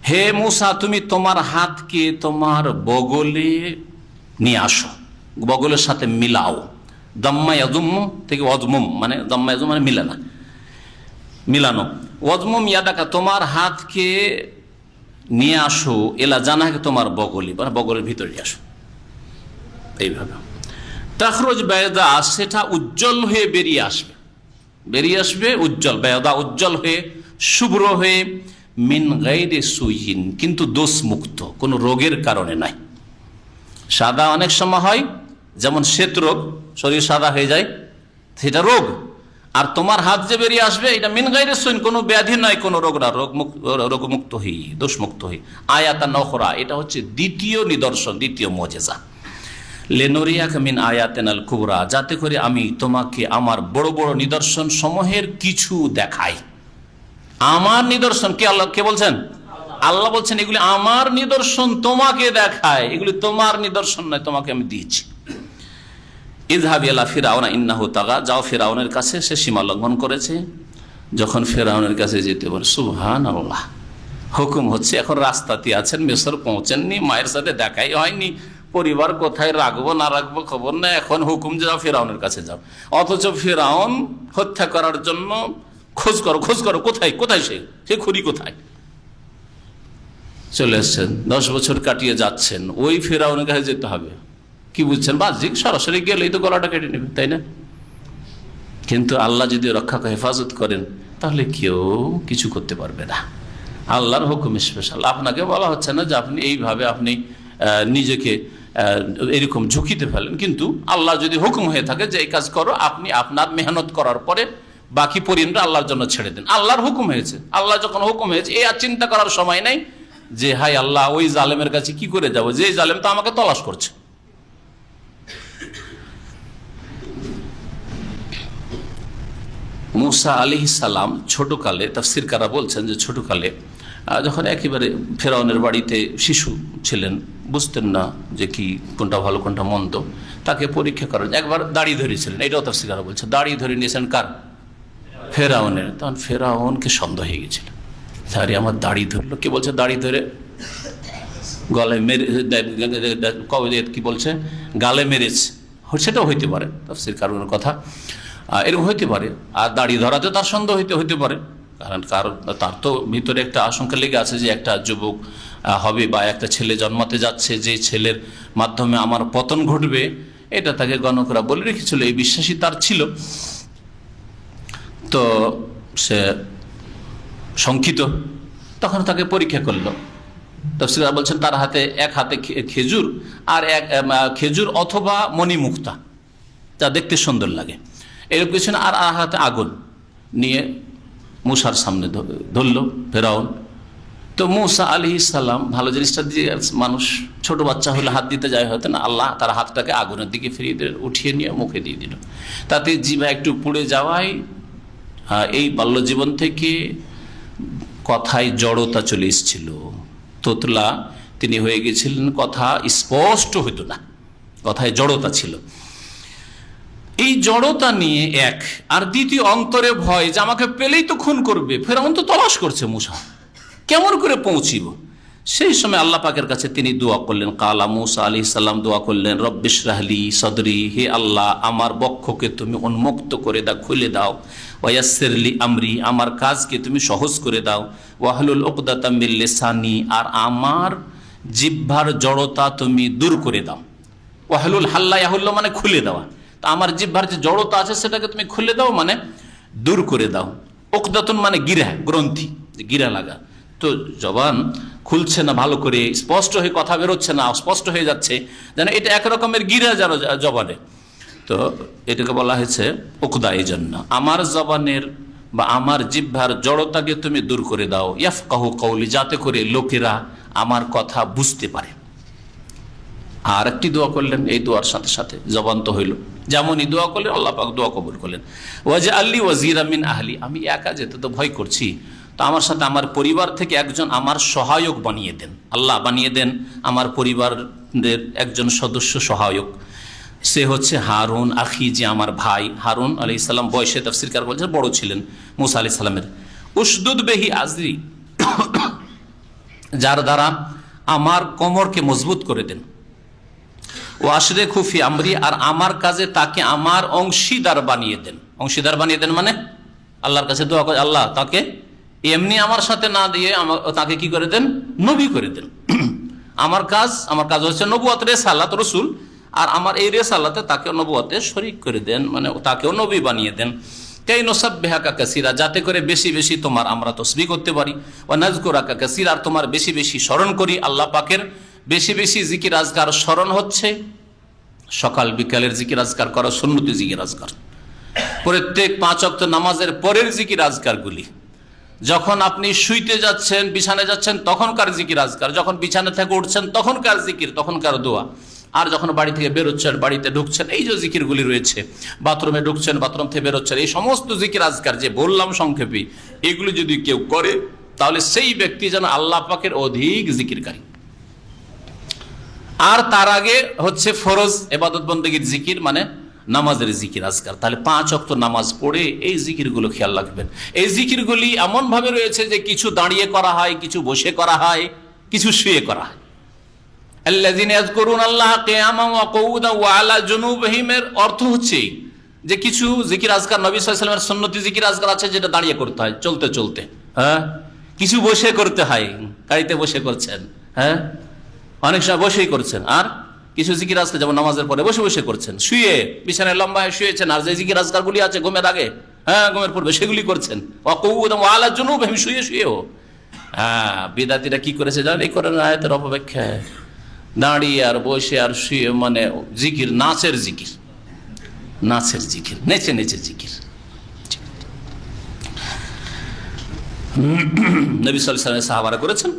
হে মুসা, তুমি তোমার হাতকে তোমার বগলে নিয়ে আসো, বগলের সাথে মিলাও। দাম্মা ইয়াজুম থেকে ওয়াজমুম মানে দাম্মা ইয়াজুম মানে মিলানা, মিলানো। ওয়াজমুম ইয়াদাকা, তোমার হাতকে নিয়ে আসো, এলা জানাহিক, তোমার বগলে মানে বগলের ভিতরে নিয়ে আসো। এইভাবে তাখরুজ বায়দা, সেটা উজ্জ্বল হয়ে বেরিয়ে আসবে, বেরিয়ে আসবে উজ্জ্বল, বায়দা উজ্জ্বল হয়ে, শুভ্র হয়ে, মিন গায়রি সুইন, কিন্তু দোষ মুক্ত, কোনো রোগের কারণে নাই। সাদা অনেক সময় হয়, যেমন শ্বেত রোগ, শরীর সাদা হয়ে যায়, সেটা রোগ। আর তোমার হাত যে বেরিয়ে আসবে, এটা মিন গায়রি সুইন, কোনো ব্যাধি নয়, কোনো রোগ না, রোগমুক্ত হই, দোষমুক্ত হই। আয়াতা নখরা, এটা হচ্ছে দ্বিতীয় নিদর্শন, দ্বিতীয় মুজিজা। লেনোরিয়াকা মিন আয়াতিনাল কুবরা, যাতে করে আমি তোমাকে আমার বড় বড় নিদর্শন সমূহের কিছু দেখাই। আমার নিদর্শন কে? আল্লাহ কে বলছেন? আল্লাহ বলছেন এগুলি আমার নিদর্শন, তোমাকে দেখায়, এগুলি তোমার নিদর্শন নয়, তোমাকে আমি দিয়েছি। ইযহাব ইলা ফিরআউনা ইন্নাহু তাগা, যাও ফিরআউনের কাছে, সে সীমা লঙ্ঘন করেছে। যখন ফিরআউনের কাছে যেতে বলে, সুবহানাল্লাহ, হুকুম হচ্ছে, এখন রাস্তাতে আছেন, মিশর পৌঁছেননি, মায়ের সাথে দেখাই হয়নি, পরিবার কোথায় রাখবো না রাখবো খবর না, এখন হুকুম যে যাও ফিরআউনের কাছে যাও। অথচ ফিরআউন হত্যা করার জন্য খোঁজ করো, খোঁজ করো, কোথায় কোথায় সে খুরি কোথায়? চলে এসছেন, 10 বছর কাটিয়ে যাচ্ছেন, ওই ফিরআউনের কাছে যেতে হবে। কি বুঝছেন? বাহ্যিক, সরাসরি গেলেই তো গলাটা কেটে নেবে, তাই না? কিন্তু আল্লাহ যদি রক্ষা হেফাজত করেন, তাহলে কেউ কিছু করতে পারবে না। আল্লাহর হুকুম স্পেশাল। আপনাকে বলা হচ্ছে না যে আপনি এইভাবে আপনি নিজেকে এরকম ঝুঁকিতে ফেলেন, কিন্তু আল্লাহ যদি হুকুম হয়ে থাকে যে এই কাজ করো, আপনি আপনার মেহনত করার পরে বাকি পরিণামটা আল্লাহর জন্য ছেড়ে দেন। আল্লাহর হুকুম হয়েছে, আল্লাহ যখন হুকুম হয়েছে, এই আর চিন্তা করার সময় নাই যে হাই আল্লাহ ওই জালেমের কাছে কি করে যাব, যে জালেম তো আমাকে তলাশ করছে। মুসা আলাইহিস সালাম ছোটকালে, তাফসীরকাররা বলছেন যে ছোটকালে যখন একেবারে ফেরাউনের বাড়িতে শিশু ছিলেন, বুঝতেন না যে কি কোনটা ভালো কোনটা মন্দ, তাকে পরীক্ষা করেন, একবার দাড়ি ধরেছিলেন, এটাও তাফসীরকাররা বলছে। দাড়ি ধরে নিয়েছেন কার? ফেরাউনের। তখন ফেরাউনকে সন্দেহ হয়ে গেছিল, আরে আমার দাড়ি ধরলো, কে বলছে দাড়ি ধরে গলায় মেরে, কি বলছে গালে মেরেছে, সেটাও হইতে পারে, তাফসীরকারদের কথা এরকম হইতে পারে। আর দাড়ি ধরাতে তার সন্দেহ হইতে পারে, কারণ তার তো ভিতরে একটা আশঙ্কা লেগে আছে যে একটা যুবক হবে বা একটা ছেলে জন্মাতে যাচ্ছে, যে ছেলের মাধ্যমে আমার পতন ঘটবে, এটা তাকে গণকরা বলে রেখেছিল, এই বিশ্বাসই তার ছিল। তো সে শঙ্কিত, তখন তাকে পরীক্ষা করলো। তাফসীরকার বলছেন তার হাতে, এক হাতে খেজুর আর এক খেজুর অথবা মণিমুক্তা, যা দেখতে সুন্দর লাগে, এরকম কিছু না, আর হাতে আগুন নিয়ে মুসার সামনে ধরল ফেরাউন। তো মুসা আলাইহিস সালাম, ভালো জিনিসটা দিয়ে মানুষ ছোট বাচ্চা হলে হাত দিতে যায় হয়তো না, আল্লাহ তার হাতটাকে আগুনের দিকে ফিরিয়ে দিয়ে উঠিয়ে নিয়ে মুখে দিয়ে দিল। তাতে জিভা একটু পুড়ে যাওয়ায় এই বাল্য জীবন থেকে কথায় জড়তা চলে এসেছিল, তোতলা তিনি হয়ে গেছিলেন, কথা স্পষ্ট হইতো না, কথায় জড়তা ছিল। এই জড়তা নিয়ে এক, আর দ্বিতীয় অন্তরে ভয় যে আমাকে পেলেই তো খুন করবে, ফেরাউন তো তলাশ করছে, মুসা কেমন করে পৌঁছিব। সেই সময় আল্লাহ পাকের কাছে তিনি দোয়া করলেন, কালা মুসা আলাইহিস সালাম দোয়া করলেন, রব্বিশ রাহলি সদরি, হে আল্লাহ আমার বক্ষকে তুমি উন্মুক্ত করে দাও, খুলে দাও, ওয়ায়াসসিরলি আমরি, আমার কাজকে তুমি সহজ করে দাও, ওয়াহলুল উকদাতাম মিন লিসানি, আর আমার জিহ্বার জড়তা তুমি দূর করে দাও। ওয়াহলুল হাল্লা ইয়াহুল্লা মানে খুলে দেওয়া, তা আমার জিহ্বার যে জড়তা আছে সেটাকে তুমি খুলে দাও মানে দূর করে দাও। উকদাতুন মানে গিরা, গ্রন্থি, গিরা লাগা। তো জবান খুলছে না ভালো করে, স্পষ্ট হয়ে কথা বেরোচ্ছে না, স্পষ্ট হয়ে যাচ্ছে, যেন এটা একরকমের গিরা যেন জবানে। তো এটাকে বলা হয়েছে উকদা। এই জন্য আমার জবানের বা আমার জিহ্বার জড়তাকে তুমি দূর করে দাও, ইয়াফকাহু কওলি, যাতে করে লোকেরা আমার কথা বুঝতে পারে। আর একটি দোয়া করলেন, এই দোয়ার সাথে সাথে জবান তো হইল, যেমনই দোয়া করলেন আল্লাহ পাক দোয়া কবুল করলেন। ওয়াজআলনি ওয়াজিরা মিন আহলি, আমি একা যেতে তো ভয় করছি, তো আমার সাথে আমার পরিবার থেকে একজন আমার সহায়ক বানিয়ে দেন। আল্লাহ বানিয়ে দেন আমার পরিবারের একজন সদস্য সহায়ক, সে হচ্ছে হারুন আখি, যে আমার ভাই হারুন আলাইহিস সালাম। বয়সে তাফসীরকার বলছেন বড় ছিলেন মুসা আলাইহিস সালামের। উশদুদ বিহি আজরি, যার দ্বারা আমার কোমরকে মজবুত করে দেন। ও আশরে খুফি আমরি, আর আমার কাজে তাকে আমার অংশীদার বানিয়ে দেন। অংশীদার বানিয়ে দেন মানে আল্লাহর কাছে দোয়া করে, আল্লাহ তাকে এমনি আমার সাথে না দিয়ে তাকে কি করে দেন, নবী করে দেন। আমার কাজ হচ্ছে নবুয়ত, রেসালাত, রসুল, আর আমার এই রেসালাতে তাকে নবুয়তে শরীক করে দেন, মানে তাকেও নবী বানিয়ে দেন। কাই নুসাব্বিহাকা কাসীরা, যাতে করে বেশি বেশি তোমার আমরা তসবিহ করতে পারি। ওয়া নাযকুরাকা কাসীরা, আর তোমার বেশি বেশি স্মরণ করি। আল্লাহ পাকের বেশি বেশি জিকির আজকার স্মরণ হচ্ছে সকাল বিকালের জিকির আজকার করা, সুন্নতি জিকির আজকার, প্রত্যেক 5 ওয়াক্ত নামাজের পরের জিকির আজকারগুলি। যখন আপনি শুইতে যাচ্ছেন, বিছানায় যাচ্ছেন, তখনকার জিকির আজকার। যখন বিছানা থেকে উঠছেন তখনকার জিকির, তখনকার দোয়া। আর যখন বাড়ি থেকে বেরোচ্ছেন, বাড়িতে ঢুকছেন, এই যে জিকিরগুলি রয়েছে, বাথরুমে ঢুকছেন, বাথরুম থেকে বেরোচ্ছেন, এই সমস্ত জিকির আজকার যে বললাম সংক্ষেপে, এগুলি যদি কেউ করে তাহলে সেই ব্যক্তি যেন আল্লাহ পাকের অধিক জিকিরকারী। আর তার আগে হচ্ছে ফরজ ইবাদত বন্দেগীর জিকির, মানে নামাজের জিকির আজকার। তাহলে 5 ওয়াক্ত নামাজ পড়ে এই জিকিরগুলো খেয়াল রাখবেন। এই জিকিরগুলি এমন ভাবে রয়েছে যে কিছু দাঁড়িয়ে করা হয়, কিছু বসে করা হয়, কিছু শুয়ে করা হয়। আল্লাযীনা ইয়াযকুরুনাল্লাহা কিয়ামান ওয়া কুউদান ওয়া আলা জুনুবিহিম, এর অর্থ হচ্ছে যে কিছু জিকির আজকার নবী সাল্লাল্লাহু আলাইহি ওয়াসাল্লামের সুন্নতি জিকির আজকার আছে যেটা দাঁড়িয়ে করতে হয়, চলতে চলতে। হ্যাঁ, কিছু বসে করতে হয়, গাড়িতে বসে করছেন, হ্যাঁ অনেক সময় বসেই করছেন। আর কিছু জিকির আজকার যেমন নামাজের পরে বসে বসে করছেন, শুয়ে বিছানায় লম্বা হয়ে শুয়েছেন। আর যে জিকির আজকারগুলি আছে ঘুমের আগে, হ্যাঁ ঘুমের পূর্বে, সেগুলি করছেন। ওয়া কুউদান ওয়া আলা জুনুবিহিম, শুয়ে শুয়েও। হ্যাঁ, বিদাতিরা কি করেছে জানেন? এই কোরআন আয়াতের অপব্যাখ্যায় দাঁড়িয়ে আর বসে আর শুয়ে, মানে জিকির, নাচের জিকির, নাচের জিকির, নেচে নেচে জিকির। নবী সাল্লাল্লাহু আলাইহি ওয়াসাল্লাম সাহাবারা করেছেন,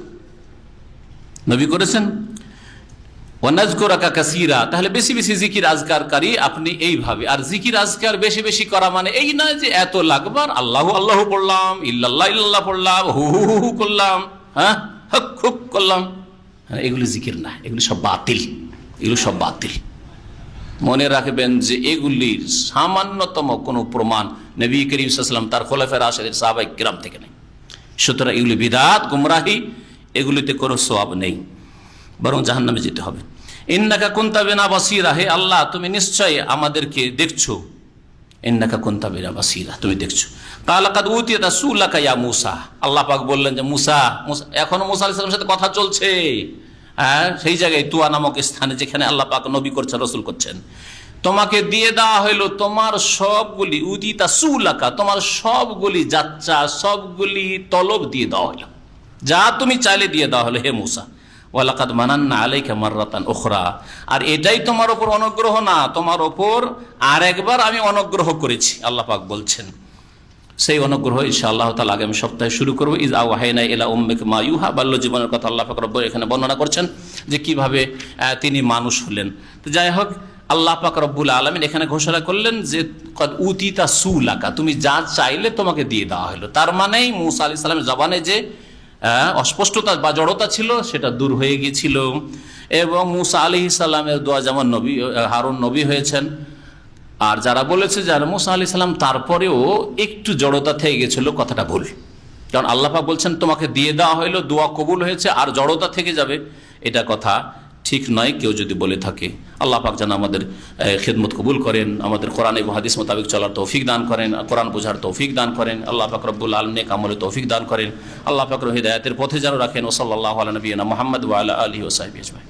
নবী করেছেন। ওয়া নাযকুরাকা কাসীরা, তাহলে বেশি বেশি জিকির আজকারকারী আপনি এইভাবে। আর জিকির আজকার বেশি বেশি করা মানে এই নয় যে এত লাগবার আল্লাহু আল্লাহু পড়লাম, ইল্লাল্লাহ ইল্লাল্লাহ পড়লাম, হু হু হু করলাম, হ্যাঁ হক হুক করলাম, এগুলি জিকির না, এগুলি সব বাতিল, এগুলো সব বাতিল। মনে রাখবেন যে এগুলির সামান্যতম কোনো প্রমাণ নবী করিম সাল্লাল্লাহু আলাইহি ওয়াসাল্লাম তার খোলাফায়ে রাশিদিন সাহাবায়ে কিরাম থেকে নেই। সুতরাং এগুলি বিদআত, গুমরাহি, এগুলিতে কোনো সওয়াব নেই, বরং জাহান্নামে যেতে হবে। ইন্নাকা কুনতা বিনা বাসীরা, হে আল্লাহ তুমি নিশ্চয়ই আমাদেরকে দেখছো। ইন্নাকা কুনতা বিনা বাসীরা, তুমি দেখছো। ক্বালা কাদ উতিয়া সুলাকা ইয়া মূসা, আল্লাহ পাক বললেন যে মূসা, এখনো মূসা আলাইহিস সালামের সাথে কথা চলছে। হ্যাঁ, সেই জায়গায় তুয়া নামক স্থানে, যেখানে আল্লাহ পাক নবী করছেন, রসুল করছেন, তোমাকে দিয়ে দেওয়া হইলো তোমার সবগুলি, উদিতা সুলাকা, তোমার সবগুলি যাচ্ছা, সবগুলি তলব দিয়ে দেওয়া হইলো, যা তুমি চাইলে দিয়ে দেওয়া হলো হে মূসা। ওয়ালাকাদ মানান্না আলাইকা মাররাতান উখরা, আর এটাই তোমার ওপর অনুগ্রহ না, তোমার ওপর আরেকবার আমি অনুগ্রহ করেছি, আল্লাহ পাক বলছেন। সেই অনুগ্রহ ইনশাআল্লাহ তাআলা আগামী সপ্তাহে শুরু করব। ইজ আওহাইনা ইলা উম্মিকা মা ইউহা, বাল্য জীবনের কথা আল্লাহ পাক রব্বুল এখানে বর্ণনা করছেন যে কিভাবে তিনি মানুষ হলেন। তো যাই হোক, আল্লাহ পাক রব্বুল আলামিন এখানে ঘোষণা করলেন যে কদ উতিতা সুলাকা, তুমি যা চাইলে তোমাকে দিয়ে দেওয়া হলো। তার মানেই মূসা আলাইহিস সালামের জবানে যে অস্পষ্টতা বা জড়তা ছিল সেটা দূর হয়ে গিয়েছিল। এবং মূসা আলাইহিস সালামের দোয়া, যেমন নবী হারুন নবী হয়েছেন। আর যারা বলেছে যে মূসা আলাইহিস সালাম তারপরেও একটু জড়তা থেকে গেছিল, কথাটা ভুল। কারণ আল্লাহ পাক বলছেন তোমাকে দিয়ে দেওয়া হইলো, দোয়া কবুল হয়েছে, আর জড়তা থেকে যাবে, এটা কথা ঠিক নয় কেউ যদি বলে থাকে। আল্লাহ পাক যেন আমাদের খিদমত কবুল করেন, আমাদের কোরআন এবং হাদিস মোতাবেক চলার তৌফিক দান করেন, কোরআন বোঝার তৌফিক দান করেন। আল্লাহ পাক রব্বুল আলামিন নেক আমলে তৌফিক দান করেন। আল্লাহ পাক হিদায়াতের পথে যেন রাখেন। ও সাল্লাল্লাহু আলা নবিয়িনা মুহাম্মদ ওয়া আলা আলিহি ওয়া সাহবিহি আজমাইন।